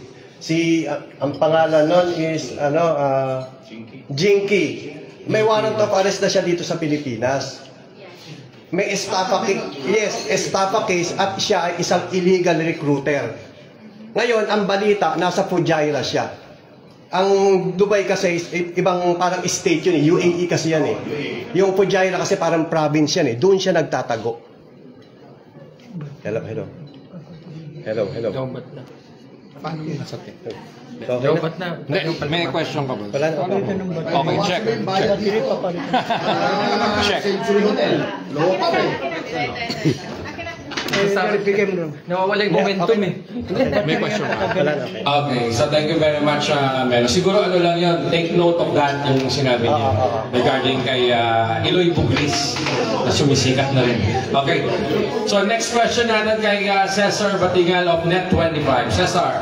ang pangalan nun is, Jinky. May warrant of arrest na siya dito sa Pilipinas. May estafa case at siya ay isang illegal recruiter. Ngayon, ang balita, nasa Fujairah siya. Ang Dubai kasi, ibang parang state yun UAE kasi yan Yung Fujairah kasi parang province yan Doon siya nagtatago. Hello. Paano yun? Okay. Dapat na. May question ka ba? Wala na. Okay, check. Nawawala yung momentum May question ka? Wala na. Okay, so thank you very much, Melo. Siguro lang yun, take note of that yung sinabi niya regarding kay Eloy Burgess na sumisikat na rin. Okay, so next question natin kay Cesar Batigal of Net25. Cesar.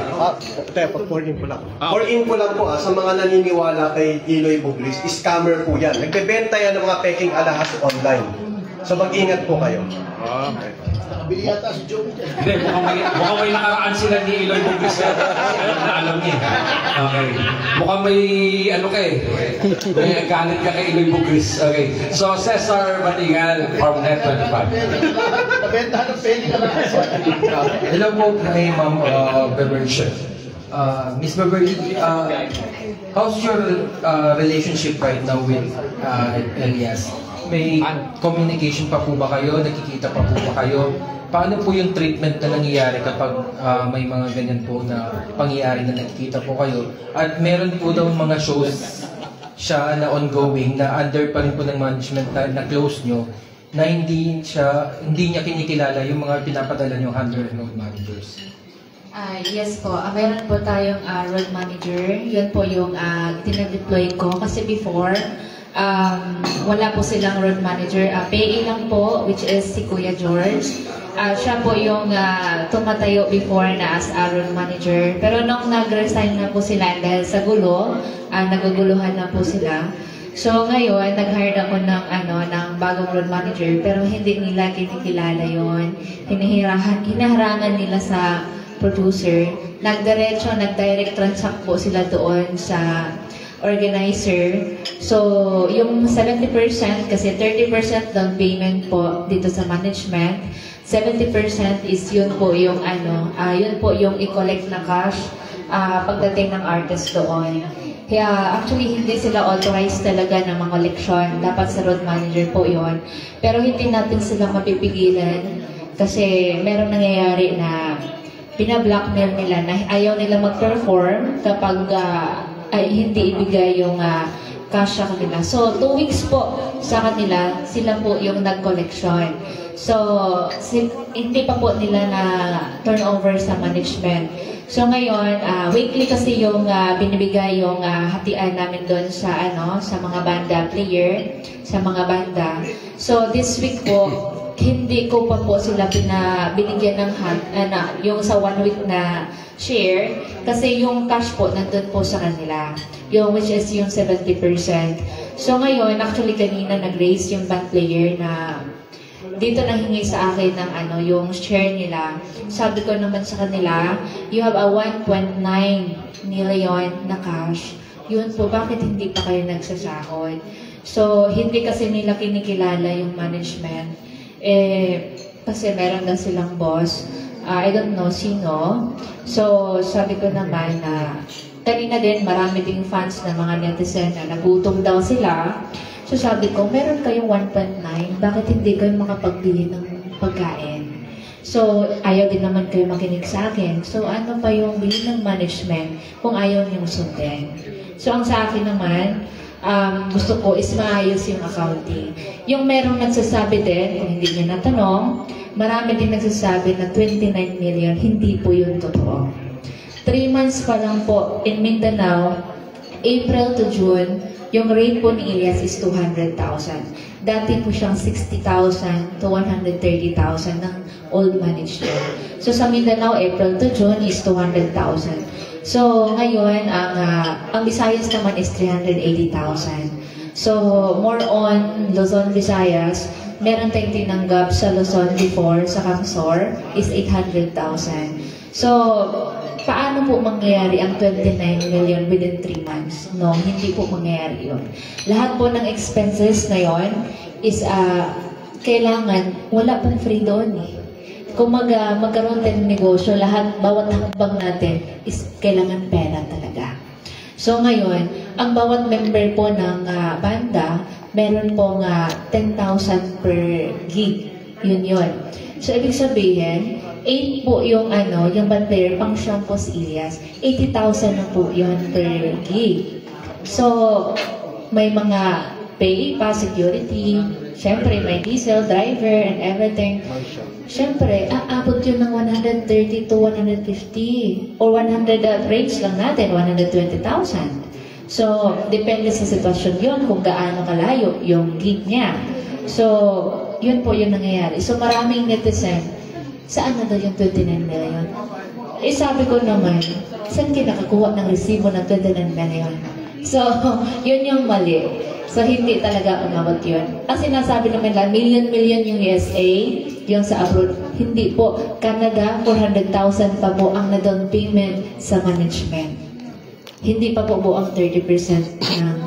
For info lang. For info lang po sa mga naniniwala kay Eloy Burgess, scammer po yan. Nagbebenta yan ng mga peking alahas online. So mag-ingat po kayo. Bili yata si Joe. Hindi, mukhang may nakaraan sila ni Eloy Burgess na alam niya. Okay. Mukhang may may galit ka kay Eloy Burgess. Okay. So, Cesar Batigal from Net25. Nabentahan ng penny na lang. Hello po kay Ma'am Beverly. Miss Beverly, how's your relationship right now with Elias? May communication pa po ba kayo? Nakikita pa po ba kayo? Paano po yung treatment na nangyayari kapag may mga ganyan po na pangyayari na nakikita po kayo? At meron po daw mga shows siya na ongoing na under pa rin po ng management na close nyo na hindi niya kinikilala yung mga pinapadala nyo handler and road managers. Yes po, meron po tayong road manager. Yun po yung tinadeploy ko kasi before wala po silang road manager. PA lang po, which is si Kuya George. Siya po yung tumatayo before na as a road manager. Pero nung nag-resign na po sila dahil sa gulo, naguguluhan na po sila. So ngayon, nag-hire ako ng bagong road manager, pero hindi nila kinikilala yon. Hinaharangan nila sa producer. Nag-direct transact po sila doon sa organizer. So, yung 70%, kasi 30% down payment po dito sa management, 70% is yun po yung yun po yung i-collect na cash pagdating ng artist doon. Kaya actually hindi sila authorized talaga ng mga collection. Dapat sa road manager po yun. Pero hindi natin sila mapipigilan kasi merong nangyayari na pinablockmail nila na ayaw nila mag-perform kapag hindi ibigay yung cash sa kanila. So, 2 weeks po sa kanila, sila po yung nag-collection. So, hindi pa po nila na turnover sa management. So, ngayon, weekly kasi yung binibigay yung hatian namin doon sa sa mga banda player, sa mga banda. So, this week po, hindi ko pa po sila binigyan ng yung sa 1 week na share kasi yung cash po nandun po sa kanila, yung which is yung 70%. So ngayon, actually kanina nag-raise yung band player na dito nanghingi sa akin ng yung share nila. Sabi ko naman sa kanila, you have a 1.9 million na cash. Yun po, bakit hindi pa kayo nagsasahod? So, hindi kasi nila kinikilala yung management. Kasi meron na silang boss. I don't know sino. So, sabi ko naman na kanina din, marami ding fans na mga netizen na nagutom daw sila. So, sabi ko, meron kayong 1.9, bakit hindi kayo makapagbili ng pagkain? So, ayaw din naman kayo makinig sa akin. So, ano pa yung bili ng management kung ayaw niyong sundin? So, ang sa akin naman, gusto ko is maayos yung accounting. Yung merong nagsasabi din, kung hindi niya natanong, marami din nagsasabi na 29 million, hindi po yun totoo. 3 months pa lang po in Mindanao, April to June, yung rate po ni Elias is 200,000. Dati po siyang 60,000 to 130,000 ng old management. So sa Mindanao, April to June is 200,000. So ngayon, ang Visayas naman is 380,000. So more on Luzon, Visayas, meron tayong tinanggap sa Luzon before, sa Camsor, is 800,000. So, paano po mangyayari ang 29 million within 3 months? No, hindi po mangyayari yun. Lahat po ng expenses na yun is kailangan, wala pong free doon eh. Kung magkaroon tayo ng negosyo, lahat, bawat hakbang natin is kailangan pera talaga. So ngayon, ang bawat member po ng banda, meron pong 10,000 per gig. Yun. So ibig sabihin, 8 po yung yung band player, pang siyang po si Elias. 80,000 na po yun per gig. So, may mga pay pa, security, syempre may diesel, driver, and everything. Syempre, aabot yun ng 130 to 150 or 100 range lang natin, 120,000. So, depende sa sitwasyon yun kung gaano kalayo yung gig niya. So, yun po yung nangyayari. So, maraming netizen, saan na daw yung 29 million? Eh, sabi ko naman, saan kayo nakakuha ng resibo ng 29 million? So, yun yung mali. So, hindi talaga umabot yun. Ang sinasabi naman lang, million yung USA, yung sa abroad. Hindi po. Canada, 400,000 pa po ang na-down payment sa management. Hindi pa po buong 30% ng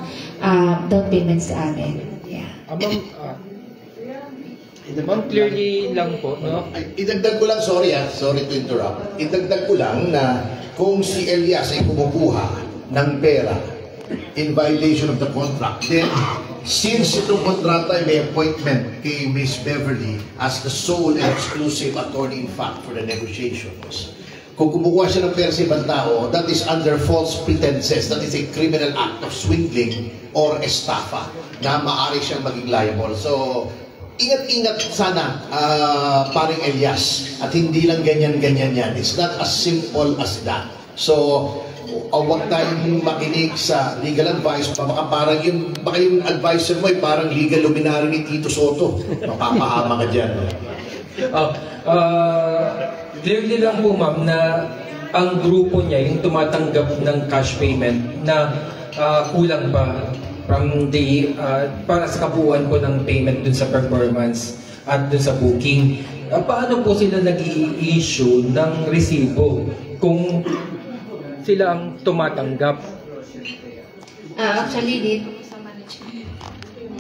down payment sa amin. Yeah. Ma'am, clearly lang po, no? Idagdag ko lang, sorry to interrupt. Idagdag ko lang na kung si Elias ay kumukuha ng pera in violation of the contract, then since itong kontrata ay may appointment kay Miss Beverly as the sole and exclusive attorney in fact for the negotiations, kung kumukuha siya ng pera sa ibang tao, that is under false pretenses, that is a criminal act of swindling or estafa na maaari siyang maging liable. So, ingat-ingat sana, paring Elias, at hindi lang ganyan-ganyan yan. It's not as simple as that. So, huwag tayong makinig sa legal advice. Baka yung advisor mo ay parang legal luminary ni Tito Soto. Mapapahama ka dyan. Clearly lang po, ma'am, na ang grupo niya, yung tumatanggap ng cash payment na kulang pa from the para sa kabuuan po ng payment dun sa performance at dun sa booking. Paano po sila nag-i-issue ng resibo kung sila ang tumatanggap? Actually, dito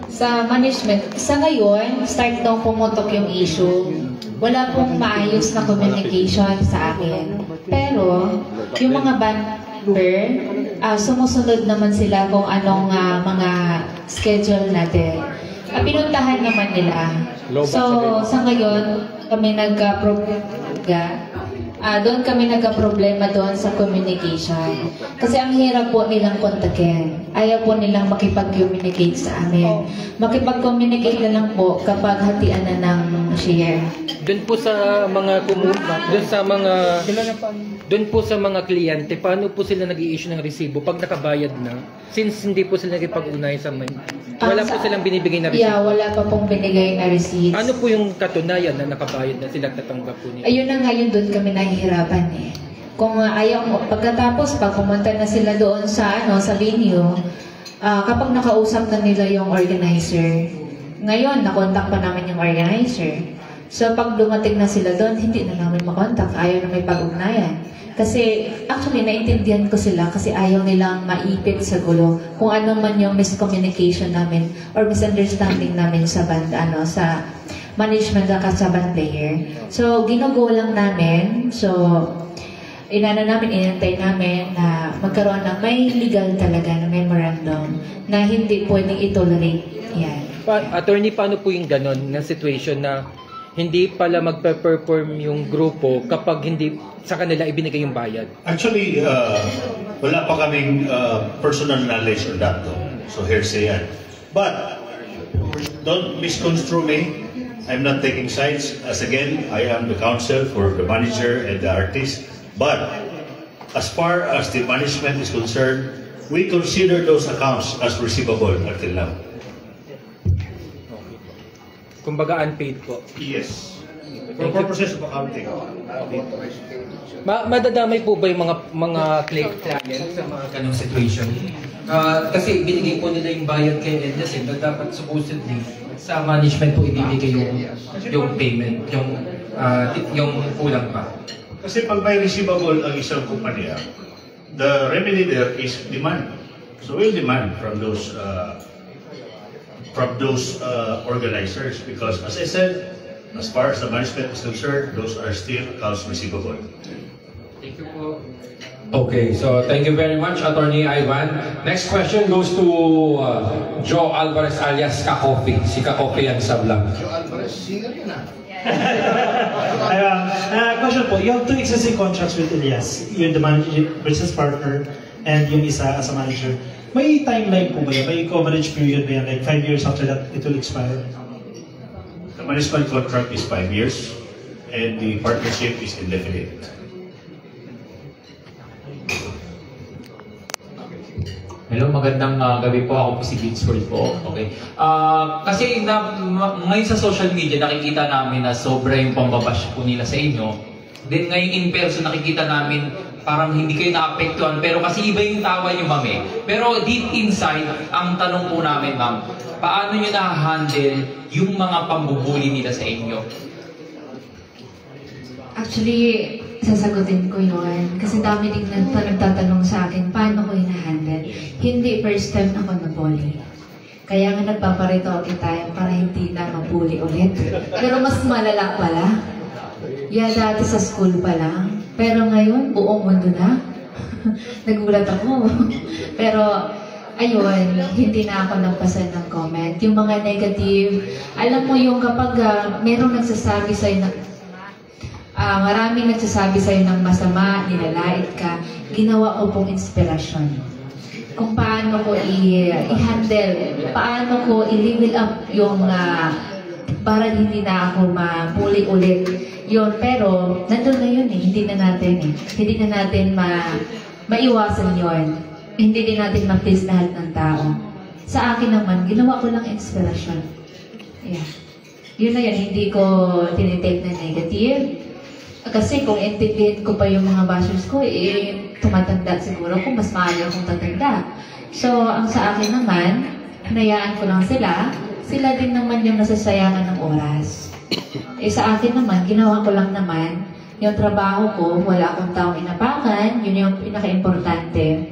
sa management, sa ngayon, start daw pumutok yung issue. Wala pong maayos na communication sa akin. Pero, yung mga member, sumusunod naman sila kung anong mga schedule natin. Pinuntahan naman nila. So, sa ngayon, kami doon kami nagka-problema doon sa communication. Kasi ang hirap po nilang kontakin. Ayaw po nilang makipag-communicate sa amin. Makipag-communicate na lang po kapag hatian na ng share. Doon po sa mga doon po sa mga kliyente, paano po sila nag-i-issue ng resibo pag nakabayad na? Since hindi po sila nakipag-unay sa may wala po silang binibigay na resibo. Yeah, wala pa pong binigay na receipts. Ano po yung katunayan na nakabayad na sila tatanggap po nila? Ayun na ngayon, doon kami nahihirapan eh. Kung ayaw mo, pagkatapos pag pumunta na sila doon sa sa venue, kapag nakausap na nila yung organizer, ngayon nakontak pa namin yung organizer. So pag dumating na sila doon, hindi na namin makontak, ayaw na may pag-ugnayan. Kasi actually naintindihan ko sila kasi ayaw nilang maipit sa gulo kung ano man yung miscommunication namin or misunderstanding namin sa band, sa management at sa band player. So ginugo lang namin. So inantay namin na magkaroon ng may legal talaga na memorandum na hindi pwedeng itolerate yan. Attorney, paano po yung ganon na situation na hindi pala magpe-perform yung grupo kapag hindi sa kanila ibinigay yung bayad? Actually, wala pa kaming personal knowledge on that though. So hearsay yan. But, don't misconstrue me. I'm not taking sides. As again, I am the counsel for the manager and the artist. But, as far as the management is concerned, we consider those accounts as receivable until now. Kumbaga unpaid po. Yes. For purposes of accounting. Madadamay po ba yung mga client sa mga ganong situation? Kasi binigay po nila yung bayad kay Elias na dapat supposedly sa management po ibibigay yung payment, yung kulang pa. Kasi pag may receivable ang isang kumpanya, the remedy there is demand. So we'll demand from those organizers, because as I said, as far as the management is concerned, those are still accounts receivable. Thank you po. Okay, so thank you very much, Attorney Ivan. Next question goes to Joe Alvarez alias Kakofi. Si Kakofi ang sablang. Joe Alvarez, singer yun ah. Question po, you have 2 existing contracts with Elias. You're the business partner and yung isa as a manager. May timeline po ba yan? May coverage period ba yan? Like 5 years after that, it will expire? The management contract is 5 years and the partnership is indefinite. Hello, magandang gabi po. Ako po si Vince Hall po. Okay. Kasi ngayon sa social media, nakikita namin na sobra yung pambabash po nila sa inyo. Then ngayon in person, nakikita namin parang hindi kayo naapektuhan. Pero kasi iba yung tawa nyo, ma'am eh. Pero deep inside, ang tanong po namin, ma'am, paano nyo na-handle yung mga pambubuli nila sa inyo? Actually, sasagutin ko yun. Kasi dami din nagtatanong sa akin, paano ko hinahandle? Hindi first time ako nabully. Kaya nga nagpaparito tayo para hindi na mabully ulit. Pero mas malala pala. Yeah, dati sa school pa lang. Pero ngayon, buong mundo na. Nagulat ako. Pero, ayun, hindi na ako nagpasa ng comment. Yung mga negative, alam mo yung kapag merong nagsasabi sa'yo na maraming nagsasabi sa'yo ng masama, nilalait ka, ginawa ko pong inspirasyon. Kung paano ko i-handle, paano ko i-level up yung para hindi na ako mabuli ulit. Yun, pero nandun na yun eh, hindi na natin maiwasan yun. Hindi din natin ma-please lahat ng tao. Sa akin naman, ginawa ko lang inspirasyon. Yeah. Yun na yun, hindi ko tinitake na negative. Kasi kung intindihin ko pa yung mga bashers ko, tumatanda siguro kung mas maayaw kong tatanda. So, ang sa akin naman, hinayaan ko lang sila. Sila din naman yung nasasayangan ng oras. Sa akin naman, ginawa ko lang naman yung trabaho ko, wala akong taong inapakan, yun yung pinaka-importante.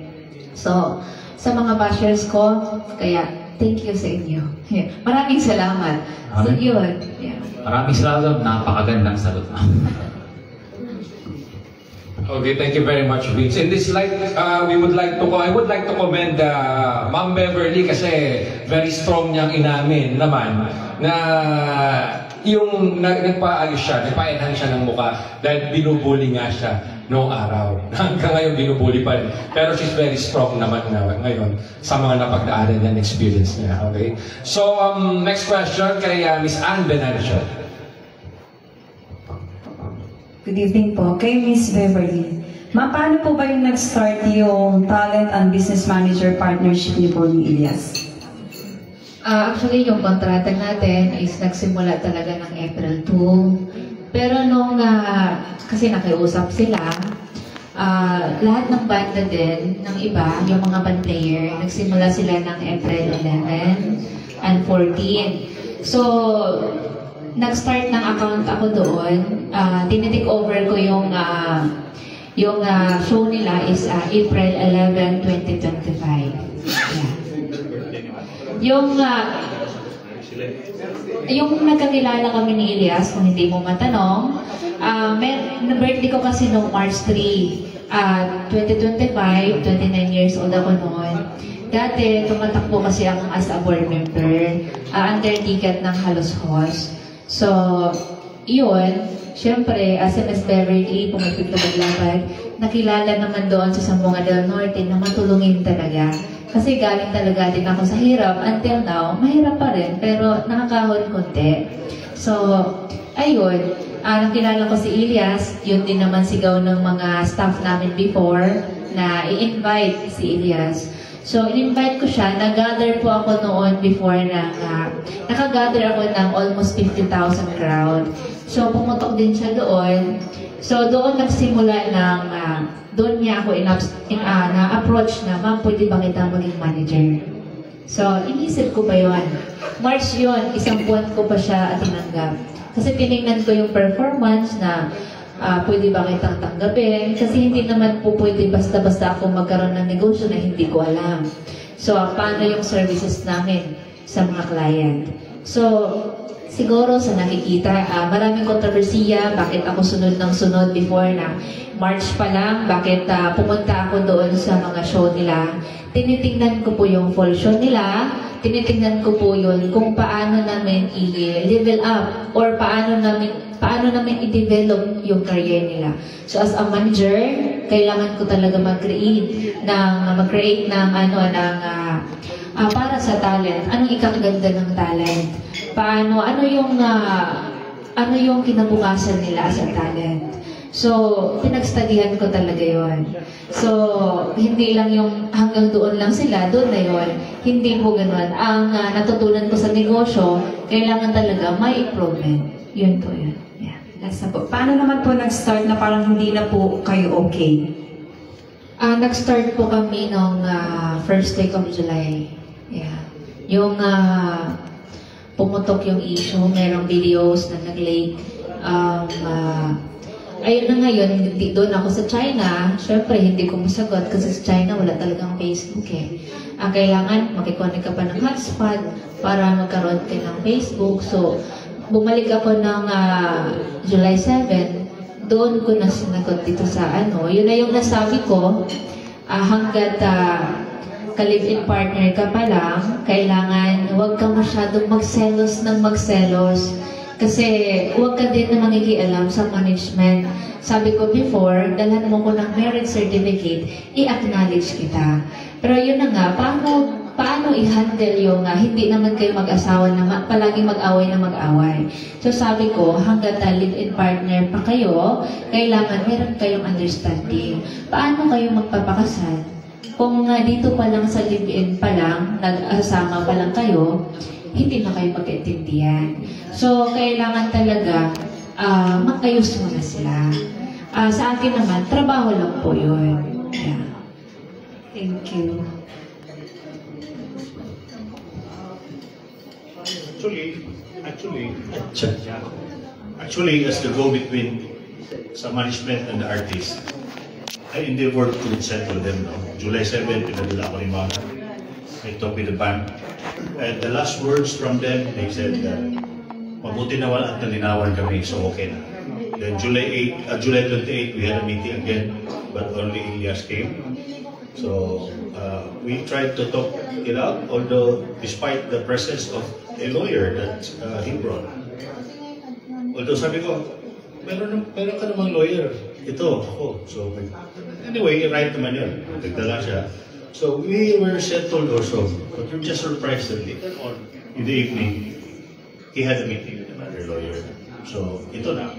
So, sa mga bashers ko, kaya thank you sa inyo. Yeah. Maraming salamat. So, yun. Yeah. Maraming salamat. Napakagandang sagot. Okay, thank you very much, Vince. In this light, I would like to commend Ma'am Beverly kasi very strong niyang inamin naman na yung nagpaayos siya, nagpa-enhance siya ng mukha dahil binubuli nga siya noong araw. Hanggang ngayon binubuli pa rin. Pero she's very strong naman ngayon sa mga napagdaanan niya, experience niya. Okay? So, next question kay Miss Anne Benarcio. Good evening po. Kay Miss Beverly. Ma'am, paano po ba yung nag-start yung talent and business manager partnership niyo po ni Elias? Actually, yung kontrata natin is nagsimula talaga ng April 2. Pero nung, kasi nakiusap sila, lahat ng banda din, ng iba, yung mga band player, nagsimula sila ng April 11 and 14. So, nag-start ng account ako doon. Tinitake over ko yung show nila is April 11, 2025. Yeah. Yung nagkakilala kami ni Elias, kung hindi mo matanong, birthday ko kasi noong March 3, 2025, 29 years old ako noon. Dati, tumatakbo kasi ako as a board member, under ticket ng Halos Host. So, yun, syempre, as a Miss Beverly, pumipig na maglabad, nakilala naman doon sa Sambonga del Norte na matulungin talaga. Kasi galing talaga din ako sa hirap. Until now, mahirap pa rin, pero nakakahon konti. So, ayun, nakilala ko si Elias, yun din naman sigaw ng mga staff namin before na i-invite si Elias. So, in-invite ko siya. Nag-gather po ako noon before na nakagather ako ng almost 50,000 crowd. So, pumutok din siya doon. So, doon nagsimula ng, doon niya ako na-approach na, ma'am, pwede ba kita maging manager? So, inisip ko pa yun. March yun, isang buwan ko pa siya tinanggap. Kasi tinignan ko yung performance na pwede ba kitang tanggapin? Kasi hindi naman po pwede basta-basta ako magkaroon ng negosyo na hindi ko alam. So, paano yung services namin sa mga client? So, siguro sa nakikita, maraming kontrobersiya, bakit ako sunod ng sunod before na March pa lang, bakit pumunta ako doon sa mga show nila. Tinitingnan ko po yung full show nila, tinitingnan ko po yun kung paano namin i-level up or paano namin i-develop yung career nila. So as a manager, kailangan ko talaga mag-create ng para sa talent. Anong ikakaganda ng talent? Ano yung kinabukasan nila as a talent? So, pinagstudihan ko talaga yon. So, hindi lang yung hanggang doon lang sila, doon na yon. Hindi po ganun. Ang natutunan ko sa negosyo, kailangan talaga may improvement. Yun po yun. Yeah. That's po. Paano naman po nag-start na parang hindi na po kayo okay? Nag-start po kami nung first week of July. Yeah. Yung pumutok yung issue, merong videos na nag-leak. Ayun na ngayon, doon ako sa China. Siyempre, hindi ko masagot kasi sa China wala talagang Facebook eh. Kailangan makikonnect ka pa ng hotspot para magkaroon ka ng Facebook. So, bumalik ako ng July 7. Doon ko na sinagot dito sa Yun na yung nasabi ko, hanggat ka-live-in partner ka pa lang, kailangan huwag ka masyadong magselos ng magselos. Kasi huwag ka din na mangikialam sa management. Sabi ko before, dalhan mo ko ng marriage certificate, i-acknowledge kita. Pero yun na nga, paano i-handle yung hindi naman kayo mag-asawa na palaging mag-away na mag-away. So sabi ko, hanggat live-in partner pa kayo, kailangan meron kayong understanding. Paano kayo magpapakasal? Kung dito pa lang sa live-in pa lang, nag-asama pa lang kayo, hindi na kayo magkaintindihan. So, kailangan talaga mag-ayos muna sila. Sa akin naman, trabaho lang po yun. Yeah. Thank you. Actually, as the go-between sa management and the artist, I endeavored to settle them. No? July 7, pinadala ko ni Mama. I talked with the band. And the last words from them, they said that mabuti na wala at nalinawan kami, so okay na. Then July 28, we had a meeting again, but only Elias came. So we tried to talk it out, although despite the presence of a lawyer that he brought. Although sabi ko, meron ka namang lawyer. Ito, ako. So anyway, right naman yun. Nagdala siya. So we were settled also, but we were just surprised that later on in the evening, he had a meeting with another lawyer. So ito na.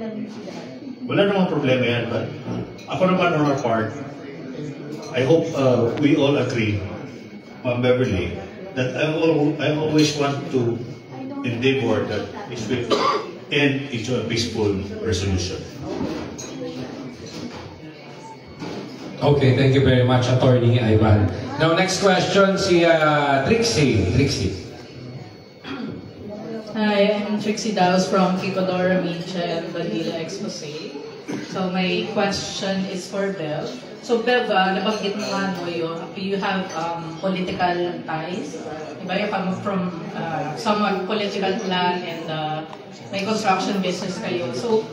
Wala namang problema yan, but ako naman on our part, I hope we all agree, Ma'am Beverly, that I always want to endeavor that this will end into a peaceful resolution. Okay, thank you very much, Attorney Ivan. Now, next question, si Trixie. Hi, I'm Trixie Daos from Kikadora Media and Manila Expose. So my question is for Bev. So Bev, nabanggit mo nga you have political ties. Diba? You come from somewhat political clan and may construction business kayo. So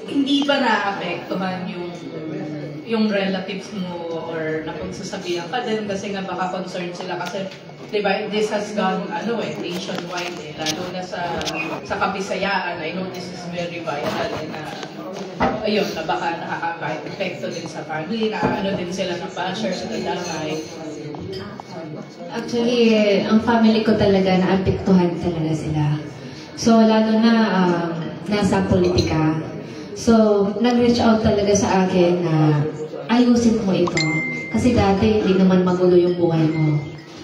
hindi ba na-apektuhan yung relatives mo or napagsasabihan ka din kasi nga baka concerned sila kasi diba, this has gone nationwide lalo na sa Kabisayaan. I know this is very vital na ayun, na baka nakaka-epekto din sa family, na din sila ng bashers sa damay. Actually, ang family ko talaga naapektuhan talaga sila. So, lalo na nasa politika. So, nag-reach out talaga sa akin na ayusin mo ito. Kasi dati, hindi naman magulo yung buhay mo.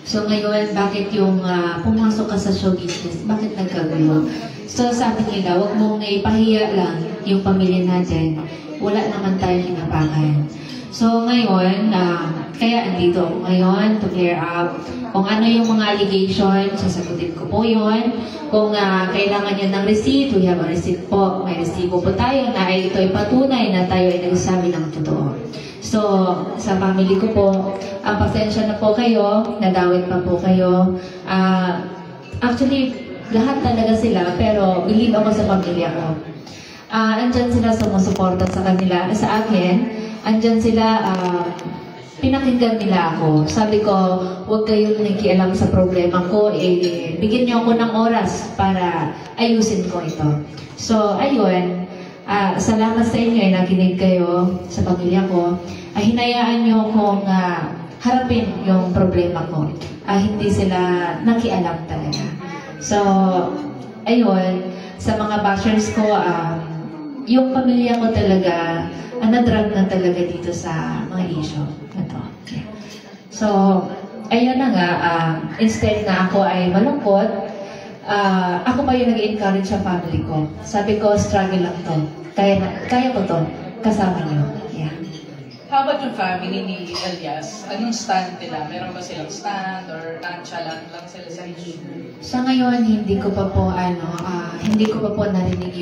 So ngayon, bakit yung pumasok ka sa show business, bakit nagkagulo? So sabi nila, huwag mong ipahiya lang yung pamilya natin. Wala naman tayong inapakan. So ngayon, kaya andito ako ngayon to clear up. Kung ano yung mga allegation, sasagutin ko po yun. Kung kailangan nyo ng receipt, we have a receipt po. May resibo po tayo na ito ay patunay na tayo ay nagsasabi ng totoo. So, sa family ko po, pasensya na po kayo, nadawit pa po kayo. Actually, lahat talaga sila, pero believe ako sa pamilya ko. Andyan sila sumusuporta sa kanila, sa akin. Andyan sila, pinakinggan nila ako. Sabi ko, huwag kayong nakikialam sa problema ko, bigyan niyo ako ng oras para ayusin ko ito. So, ayun, salamat sa inyo, nakinig kayo sa pamilya ko. Hinayaan niyo akong harapin yung problema ko. Hindi sila nakialam talaga. So, ayun, sa mga bashers ko, yung pamilya ko talaga, na-drag na talaga dito sa mga issue. Ito. Yeah. So, ayun na nga, instead na ako ay malungkot, ako pa yung nag-encourage sa family ko. Sabi ko, struggle lang to. Kaya ko to. Kasama niyo. Yeah. How about yung family ni Elias? Anong stand nila? Meron ba silang stand or nonchalant lang sila sa issue? Sa ngayon, hindi ko pa po narinig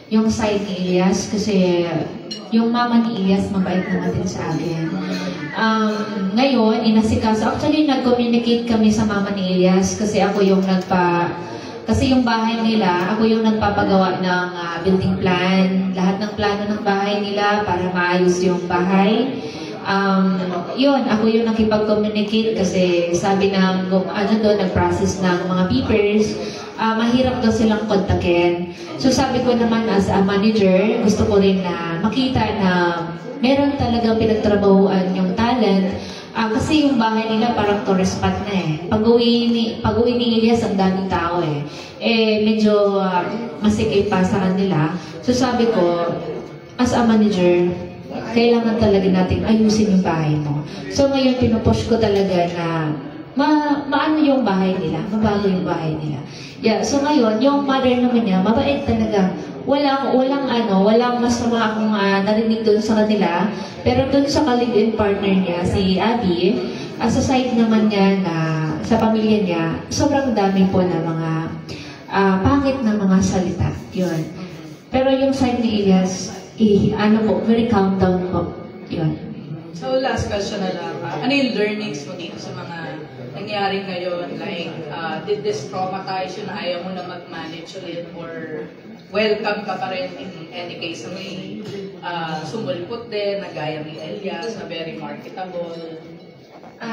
yung side ni Elias kasi yung mama ni Elias mabait naman din sa akin. Ngayon, inasikaso. Actually, nag-communicate kami sa mama ni Elias kasi ako yung kasi yung bahay nila, ako yung nagpapagawa ng building plan, lahat ng plano ng bahay nila para maayos yung bahay. Yun, ako yung nakipag-communicate kasi sabi ng nag-process ng mga papers, mahirap daw silang kontakin. So sabi ko naman as a manager, gusto ko rin na makita na meron talagang pinagtrabahuan yung talent. Kasi yung bahay nila parang tourist spot na eh. Pag-uwi ni Elias, ang daming tao eh. Medyo masikip pa sa kanila. So sabi ko, as a manager, kailangan talaga natin ayusin yung bahay mo. So ngayon, pinupush ko talaga na maano yung bahay nila, mabago yung bahay nila. Yeah, so ngayon, yung mother naman niya, mabait talaga. Walang masama akong narinig doon sa kanila. Pero doon sa ka-live-in partner niya, si Abby, sa side naman niya na sa pamilya niya, sobrang dami po na mga pangit na mga salita. Yun. Pero yung side ni Elias, very calm down po. Yun. So last question na lang. Ano yung learnings mo dito sa mga nangyari ngayon? Like, did this traumatize you na ayaw mo na mag-manage ulit or welcome ka pa rin in any case na may sumulpot din, na gaya ni Elias, na very marketable?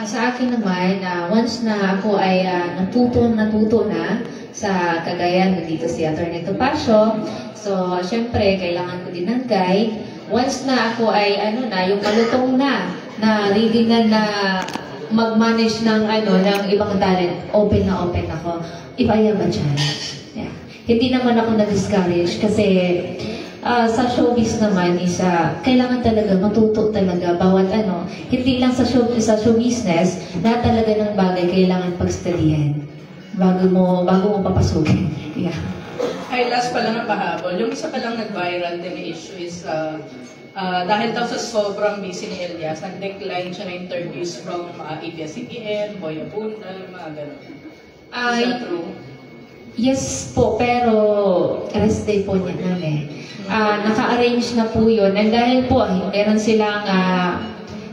Sa akin naman, once na ako ay natuto na sa Cagayan, dito si Atty. Topacio, so syempre kailangan ko din ng guide. Once na ako ay yung malutong na ready na mag-manage ng ibang talent, open ako. If I have a chance. Yeah. Hindi naman ako na-discourage kasi sa showbiz naman is kailangan talaga matuto talaga bawat hindi lang sa show business na talaga ng bagay kailangan pagstudihan bago mo papasukin. Yeah. Ay, last pa lang ang pahabol. Yung isa pa lang nag-viral din na issue is dahil daw sa sobrang busy ni Elias, nag-decline siya na interviews from ABS-CBN, Boy Abunda, mga gano'n. Is that true? Yes po, pero rest day po niya namin. Naka-arrange na po yun. And dahil po,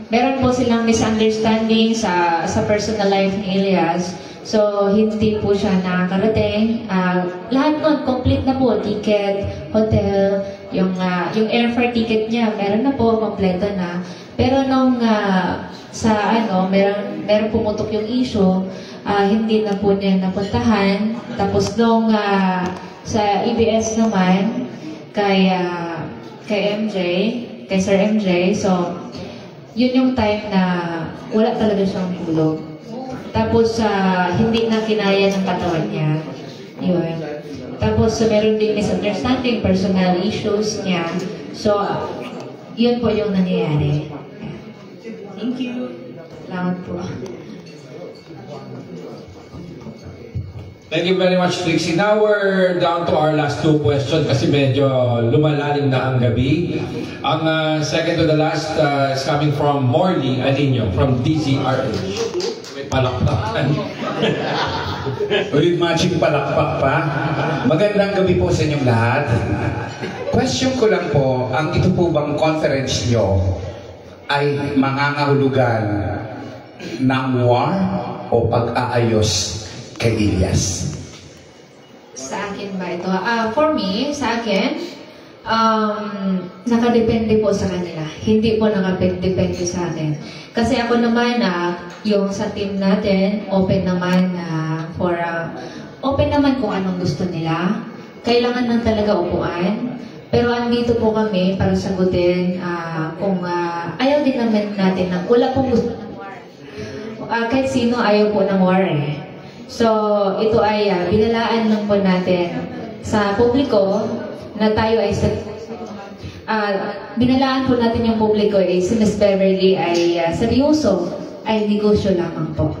meron po silang misunderstanding sa personal life ni Elias. So, hindi po siya nakakarating. Lahat nun, complete na po. Ticket, hotel, yung airfare ticket niya, meron na po, kompleto na. Pero nung meron pumutok yung issue, hindi na po niya napuntahan. Tapos nung sa EBS naman, kay Sir MJ, so, yun yung time na wala talaga siyang tulog. Tapos, hindi na kinaya ng katawan niya. Yun. Tapos, meron din misunderstanding, personal issues niya. So, yun po yung nangyayari. Thank you. Salamat po. Thank you very much, Trixie. Now we're down to our last two questions kasi medyo lumalalim na ang gabi. Ang second to the last is coming from Morley Alinio from DZRH. May palakpakan. Ulit matching palakpak pa. Magandang gabi po sa inyong lahat. Question ko lang po, ang ito po bang conference nyo ay mangangahulugan ng war o pag-aayos kay Ilyas? Sa akin ba ito? For me, sa akin, nakadepende po sa kanila. Hindi po nakadepende sa akin. Kasi ako naman, yung sa team natin, open naman open naman kung anong gusto nila. Kailangan lang talaga upuan. Pero andito po kami para sagutin kung ayaw din naman natin na wala pong gusto ng war. Kahit sino ayaw po ng war eh. So, ito ay binalaan lang po natin sa publiko na tayo ay binalaan po natin yung publiko ay si Miss Beverly ay seryoso, ay negosyo lamang po.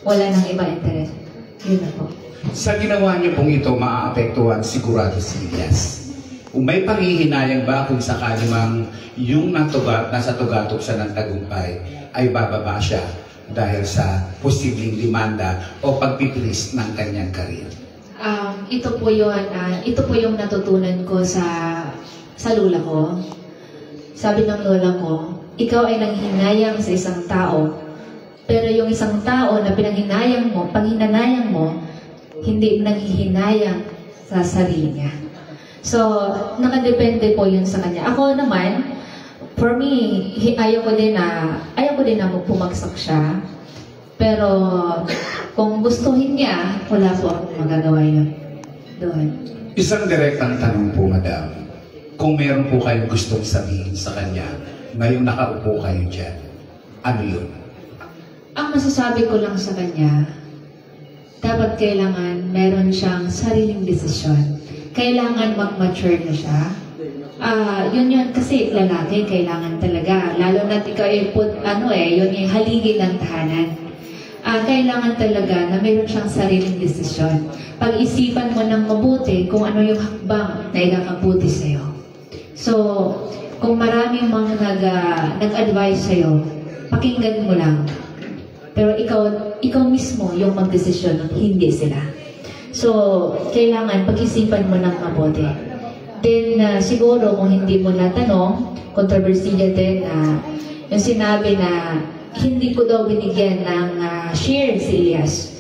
Wala nang iba interest. Yun na po. Sa ginawa niyo pong ito, maaapektuhan sigurado si Ilyas. Kung may panghihinayang ba kung sakali mang yung nasa tugatok siya ng tagumpay ay bababa siya dahil sa posibleng demanda o pagpipilis ng kanyang karir? Ito po yung natutunan ko sa lola ko. Sabi ng lola ko, ikaw ay nanghinayang sa isang tao, pero yung isang tao na panghinanayang mo, hindi nanghihinayang sa sarili niya. So, nakadepende po yun sa kanya. Ako naman, for me, ayaw ko din na pumagsak siya. Pero, kung gustuhin niya, wala po akong magagawa yun. Doon. Isang direktang tanong po, madam. Kung meron po kayong gustong sabihin sa kanya, ngayong nakaupo kayo dyan, ano yun? Ang masasabi ko lang sa kanya, dapat kailangan meron siyang sariling desisyon. Kailangan mag-mature na siya. Yun kasi lalaki, kailangan talaga. Lalo na ikaw yun yung haligi ng tahanan. Kailangan talaga na mayroon siyang sariling desisyon. Pag-isipan mo ng mabuti kung ano yung hakbang na ikakabuti sa'yo. So, kung maraming mga nag-advise sa'yo, pakinggan mo lang. Pero ikaw mismo yung mag-desisyon, hindi sila. So, kailangan pag-isipan mo ng mabuti. Then, siguro kung hindi mo natanong, controversial din na yung sinabi na hindi ko daw binigyan ng share si Ilyas.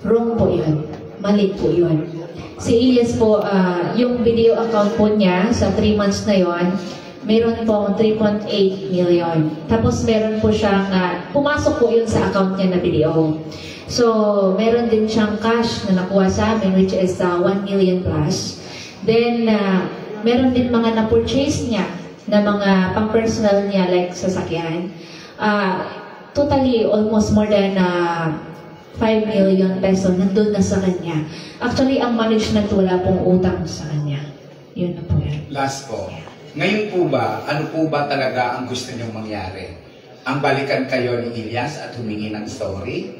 Wrong po yun. Mali po yun. Si Ilyas po, yung video account po niya sa 3 months na yon, meron po 3.8 million. Tapos meron po siyang, pumasok po yun sa account niya na video. So, meron din siyang cash na nakuha sa amin, which is 1 million plus. Then, meron din mga na-purchase niya na mga pang-personal niya, like sasakyan. Totally, almost more than 5 million peso nandun na sa kanya. Actually, ang management wala pong utang sa kanya. Yun na po yan. Last po. Ngayon po ba, ano po ba talaga ang gusto niyong mangyari? Ang balikan kayo ni Ilyas at humingi ng sorry?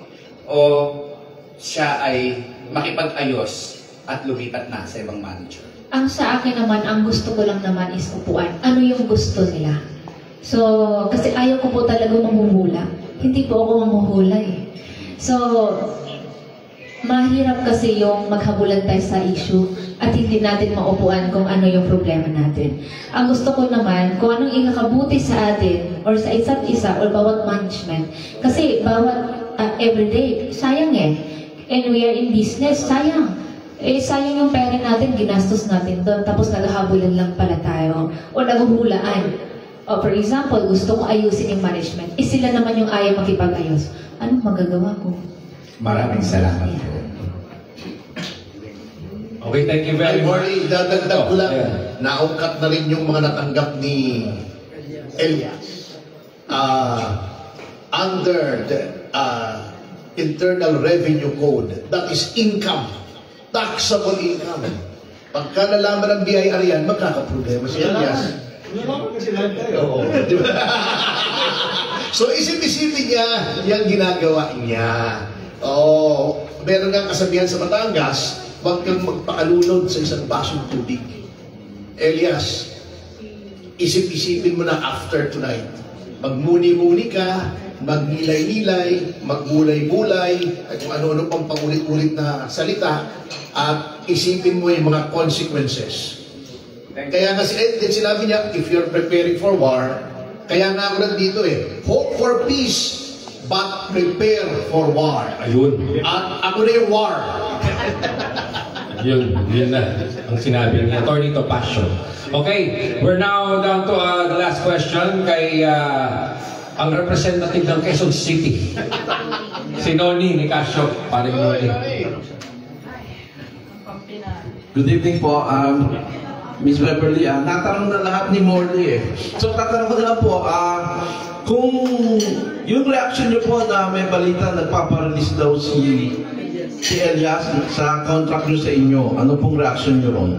O siya ay makipag-ayos at lumipat na sa ibang manager? Ang sa akin naman, ang gusto ko lang naman is upuan. Ano yung gusto nila? So, kasi ayaw ko po talaga mamuhula. Hindi po ako mamuhula eh. So, mahirap kasi yung maghabulan tayo sa issue at hindi natin maupuan kung ano yung problema natin. Ang gusto ko naman, kung anong ikakabuti sa atin or sa isa't isa or bawat management. Kasi bawat everyday, sayang eh. And we are in business, sayang. Sayang yung pera natin, ginastos natin doon, tapos naghahabulan lang pala tayo o naghuhulaan. For example, gusto ko ayusin yung management. Sila naman yung ayaw makipag-ayos. Anong magagawa ko? Maraming salamat po. Okay, thank you very much. Dadagdag ko lang, naungkat na rin yung mga natanggap ni Elias. Under the Internal Revenue Code, that is income, taxable income. Pagka nalaman ng BIR yan, magkakaproblema si Elias. So isip-isipin niya, yung ginagawa niya. Oo, meron nga kasabihan sa Batangas, huwag kang magpakalunod sa isang basong tubig. Elias, isip-isipin mo na after tonight. Magmuni-muni ka, magnilay-nilay, magbulay-bulay, at kung ano-ano pang paulit-ulit na salita, at isipin mo yung mga consequences. Kaya nga sinabi niya, if you're preparing for war, kaya nga ako nandito hope for peace, but prepare for war. Ayun. At ako na yung war. Yun na ang sinabi ni Atty. Topacio. Okay, we're now down to the last question kay ang representative ng Quezon City. Si Noni Nicasio. Paring Noni. Good evening po, Miss Beverly. Natanong na lahat ni Morley So tatanong ko na lang po, kung yung reaction niyo po na may balita nagpaparelease daw si Elias sa contract niyo sa inyo, ano pong reaction niyo ron?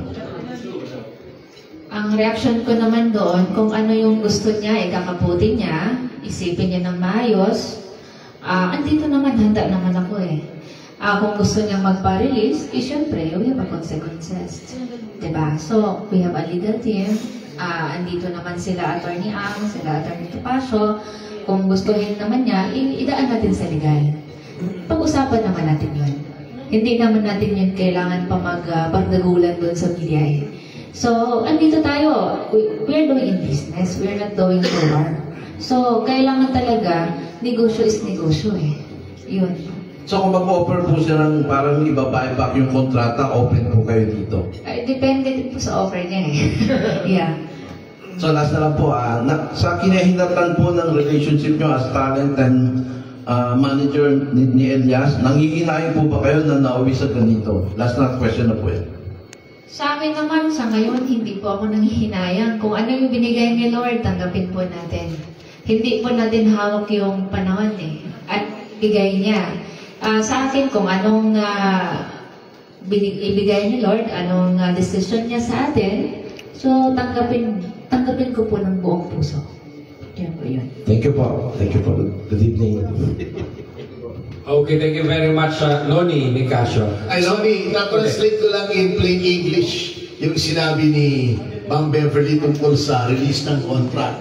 Ang reaction ko naman doon, kung ano yung gusto niya, ikakaputi niya, isipin niya ng maayos, andito naman, handa naman ako kung gusto niyang magpa-release, syempre, we have a consequences. Diba? So, we have a legal team, andito naman sila Atty. Ang, sila Atty. Topacio, kung gustuhin naman niya, idaan natin sa legal. Pag-usapan naman natin yun. Hindi naman natin yun kailangan pa magbardagulan doon sa media So, andito tayo. We're doing business. We're not doing war. So, kailangan talaga, negosyo is negosyo Yun. So, kung mag-offer po siya ng parang iba-buy back yung kontrata, open po kayo dito? Depende din po sa offer niya Yeah. So, last na lang po, sa kinahinatan po ng relationship nyo as talent and manager ni Elias, nangihinahin po ba kayo na nauwi sa ganito? Last na question na po Sa amin naman, sa ngayon, hindi po ako nanghihinayang. Kung ano yung binigay ni Lord, tanggapin po natin. Hindi po natin hawak yung panahon at bigay niya. Sa akin, kung anong ibigay ni Lord, anong decision niya sa atin, so tanggapin ko po ng buong puso. Yan po yun. Thank you po. Thank you po. Good evening. Okay, thank you very much, Noni Nicasio. Noni, na-translate ko lang in plain English yung sinabi ni Ma'am Beverly tungkol sa release ng contract.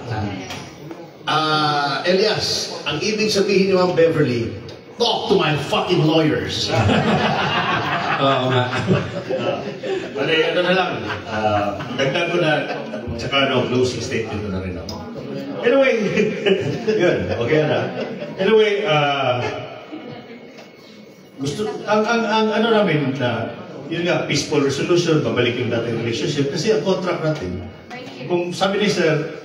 Elias, ang ibig sabihin ni Ma'am Beverly, talk to my fucking lawyers. Oo nga. Bale, ano na lang, dagdag ko na, tsaka closing statement ko na rin ako. Anyway, yun, okay na. Anyway, gusto, ang ano namin na, yun nga, peaceful resolution, babalik yung dating relationship, kasi ang contract natin, kung sabi ni Sir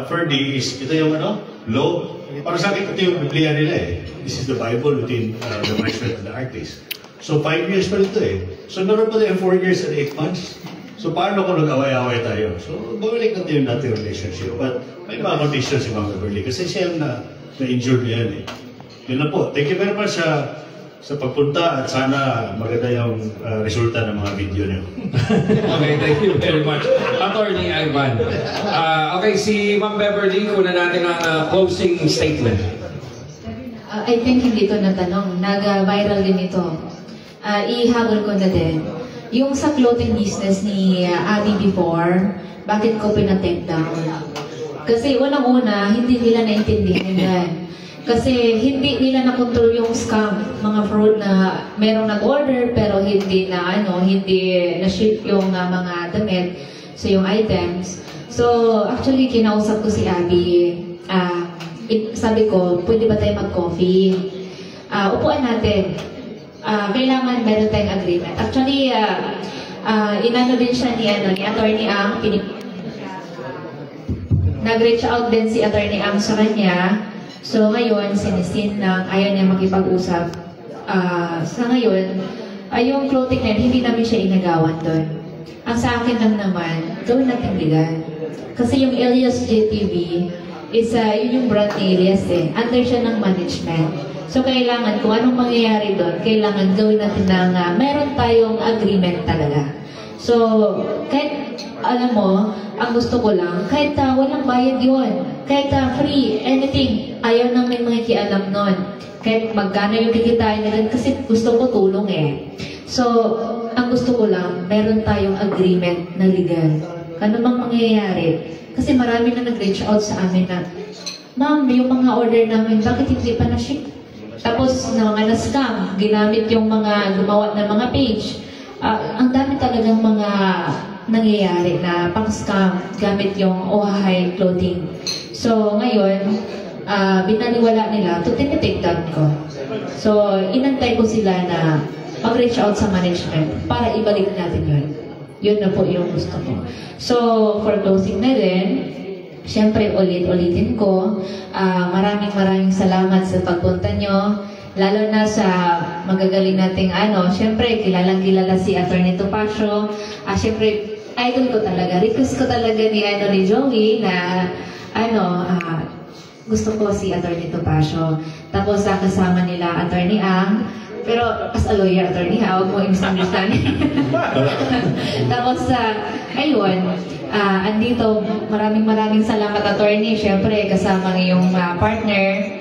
Ferdy is, ito yung law, para sa akin, ito yung Biblia nila This is the Bible between the management and the artist. So 5 years pa rin ito So meron pa tayo 4 years and 8 months. So paano kung nag-away-away tayo? So babalik natin yung dating relationship. But may mga conditions si Ma'am Beverly kasi siya na-injured yan Yun na po. Thank you very much sa pagpunta at sana maganda yung resulta ng mga video niyo. Okay, thank you very much. Attorney Ivan. Okay, si Ma'am Beverly, kuna natin ang closing statement. I think hindi ko natanong. Nag-viral din ito. Ihabol ko na din. Yung sa clothing business ni Abby before, bakit ko pinatake down? Kasi unang-una, hindi nila naintindihan yan. Kasi hindi nila na-control yung scam, mga fraud na merong nag-order pero hindi na hindi na-ship yung mga damit, so yung items. So actually kinausap ko si Abby, sabi ko, pwede ba tayo mag-coffee? Upuan natin. Kailangan meron tayong agreement. Actually, inano din siya ni Atty. Ang, nag-reach out din si Atty. Ang sa kanya. So ngayon, sinisin na ayaw niya makipag-usap. Sa ngayon, yung clothing net, hindi namin siya inagawan doon. Ang sa akin lang naman, gawin natin legal. Kasi yung Elias JTV, yun yung brand ni Elias Under siya ng management. So kailangan, kung anong mangyayari doon, kailangan gawin natin ng meron tayong agreement talaga. So, kahit alam mo, ang gusto ko lang, kahit walang bayad yun, kahit free, anything, ayaw namin makikialam nun. Kahit magkano yung kikitain nila, kasi gusto ko tulong eh. So, ang gusto ko lang, meron tayong agreement na legal. Ano mang mangyayari? Kasi marami na nag-reach out sa amin na, ma'am, yung mga order namin, bakit hindi pa na-ship? Tapos, mga na-scam, ginamit yung mga gumawa ng mga page. Ang dami talagang mga nangyayari na pang-scam gamit yung Ohahay clothing. So, ngayon, binaliwala nila, to tinitake down ko. So, inantay ko sila na mag-reach out sa management para ibalik natin yun. Yun na po yung gusto ko. So, for closing na rin, syempre ulit-ulitin ko, maraming salamat sa pagpunta nyo. Lalo na sa magagaling nating syempre kilalang-kilala si Atty. Topacio. Syempre, idol ko talaga. Request ko talaga ni Joey na gusto ko si Atty. Topacio. Tapos kasama nila Atty. Ang. Pero as a lawyer, Atty. Ang, huwag mo i-misunderstand. Tapos, ayun, andito, maraming salamat, Atty. Syempre, kasama ngayong partner.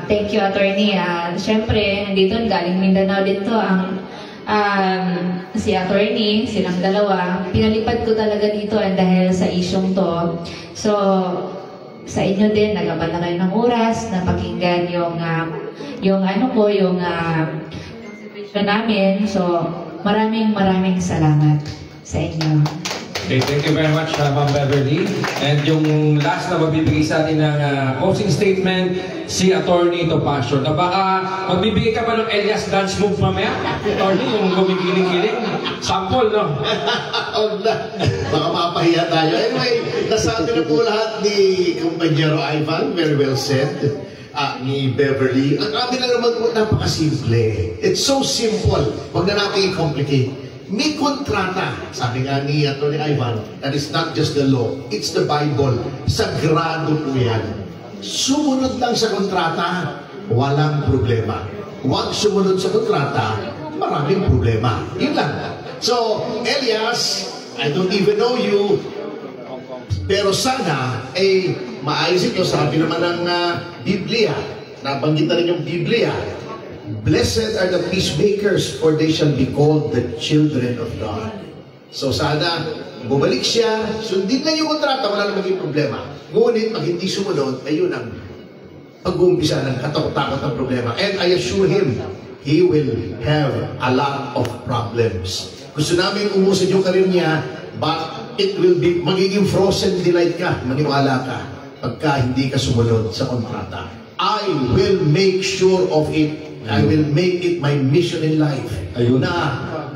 Thank you, Atty. Syempre, andito, galing Mindanao dito ang si Atty. Silang dalawa. Pinalipad ko talaga dito dahil sa isyong to. So, sa inyo din, nagabal na kayo ng oras na pakinggan yung namin. So, maraming salamat sa inyo. Okay, thank you very much, Ma'am Beverly. And yung last na mabibigay sa atin ng closing statement, si Atty. Topacio. Na baka magbibigay ka pa ng Elias dance move mamaya? Atty., yung gumigiling-giling. Sample, no? Huwag na. Baka mapahiya tayo. Anyway, nasabi na po lahat ni Kumpanyero Ivan. Very well said. Ni Beverly. Ang amin na naman po, napakasimple. It's so simple. Huwag na natin i-complicate. May kontrata, sabi nga ni Atty. Ivan, that is not just the law, it's the Bible. Sagrado po yan. Sumunod lang sa kontrata, walang problema. Huwag sumunod sa kontrata, maraming problema. Yun lang. So, Elias, I don't even know you, pero sana, maayos ito. Sabi naman ng Biblia, nabanggit na rin yung Biblia, blessed are the peacemakers, for they shall be called the children of God. So sana, bumalik siya, sundin na yung kontrata, wala na maging problema. Ngunit, pag hindi sumunod, ayun ang pag-uumpisa ng katakot-takot ng problema. And I assure him, he will have a lot of problems. Gusto namin umusin yung karir niya, but it will be, magiging frozen delight ka, maniwala ka, pagka hindi ka sumunod sa kontrata. I will make sure of it. I will make it my mission in life na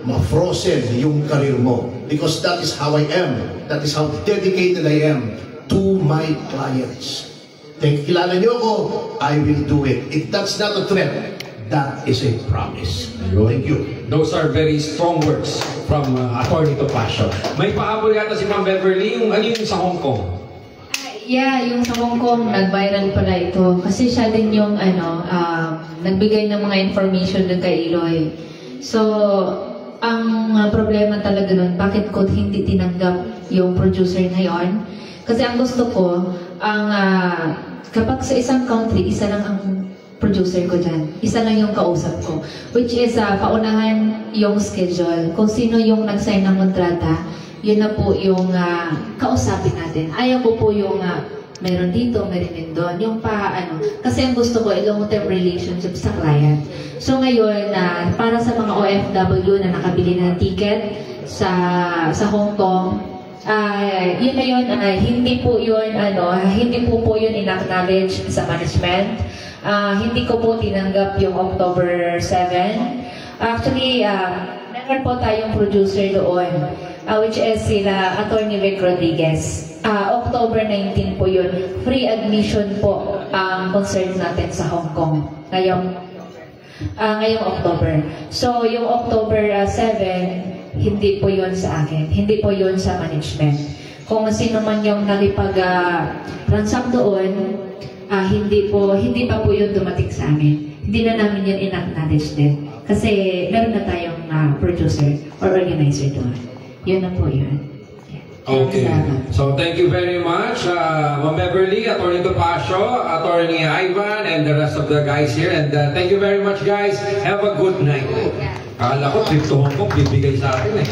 ma-frozen yung career mo. Because that is how I am. That is how dedicated I am to my clients. Kilala niyo ako, I will do it. If that's not a threat, that is a promise. Thank you. Those are very strong words from Atty. Topacio. May pahabol yata si Ma'am Beverly, yung sa Hong Kong. Yeah, yung sa Hong Kong, nag-viral pala ito. Kasi siya din yung, nagbigay ng mga information dun kay Eloy. So, ang problema talaga nun, bakit ko hindi tinanggap yung producer ngayon? Kasi ang gusto ko, kapag sa isang country, isa lang ang producer ko dyan. Isa lang yung kausap ko. Which is, paunahan yung schedule. Kung sino yung nag-sign ng kontrata, yun na po yung kausapin natin. Ayaw ko po yung meron dito, meron din doon. Yung kasi ang gusto ko, long-term relationship sa client. So ngayon, para sa mga OFW na nakabili ng ticket sa Hong Kong, yun na yun, hindi po yun in-acknowledge sa management. Hindi ko po tinanggap yung October 7. Actually, meron po tayong producer doon. Which is sila Atty. Rick Rodriguez. October 19 po yun. Free admission po ang concert natin sa Hong Kong. Ngayong October. So, yung October 7, hindi po yun sa akin. Hindi po yun sa management. Kung sino man yung nalipag-ransom doon, hindi pa po yun dumating sa amin. Hindi na namin yun in-acknowledge din. Kasi meron na tayong producer or organizer doon. Yun na po yun. Yeah. Okay. So thank you very much, Ma'am Beverly, Attorney Topacio, Attorney Ivan, and the rest of the guys here. And thank you very much, guys. Have a good night. Akala ko, trip to Hong Kong, bibigay sa atin eh.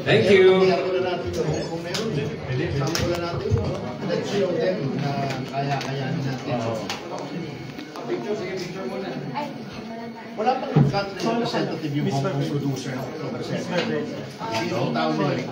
Thank you. Let's show them na kaya-kayanin natin. Picture muna. Wala pang representative yung Hong Kong producer. Sino tao nila?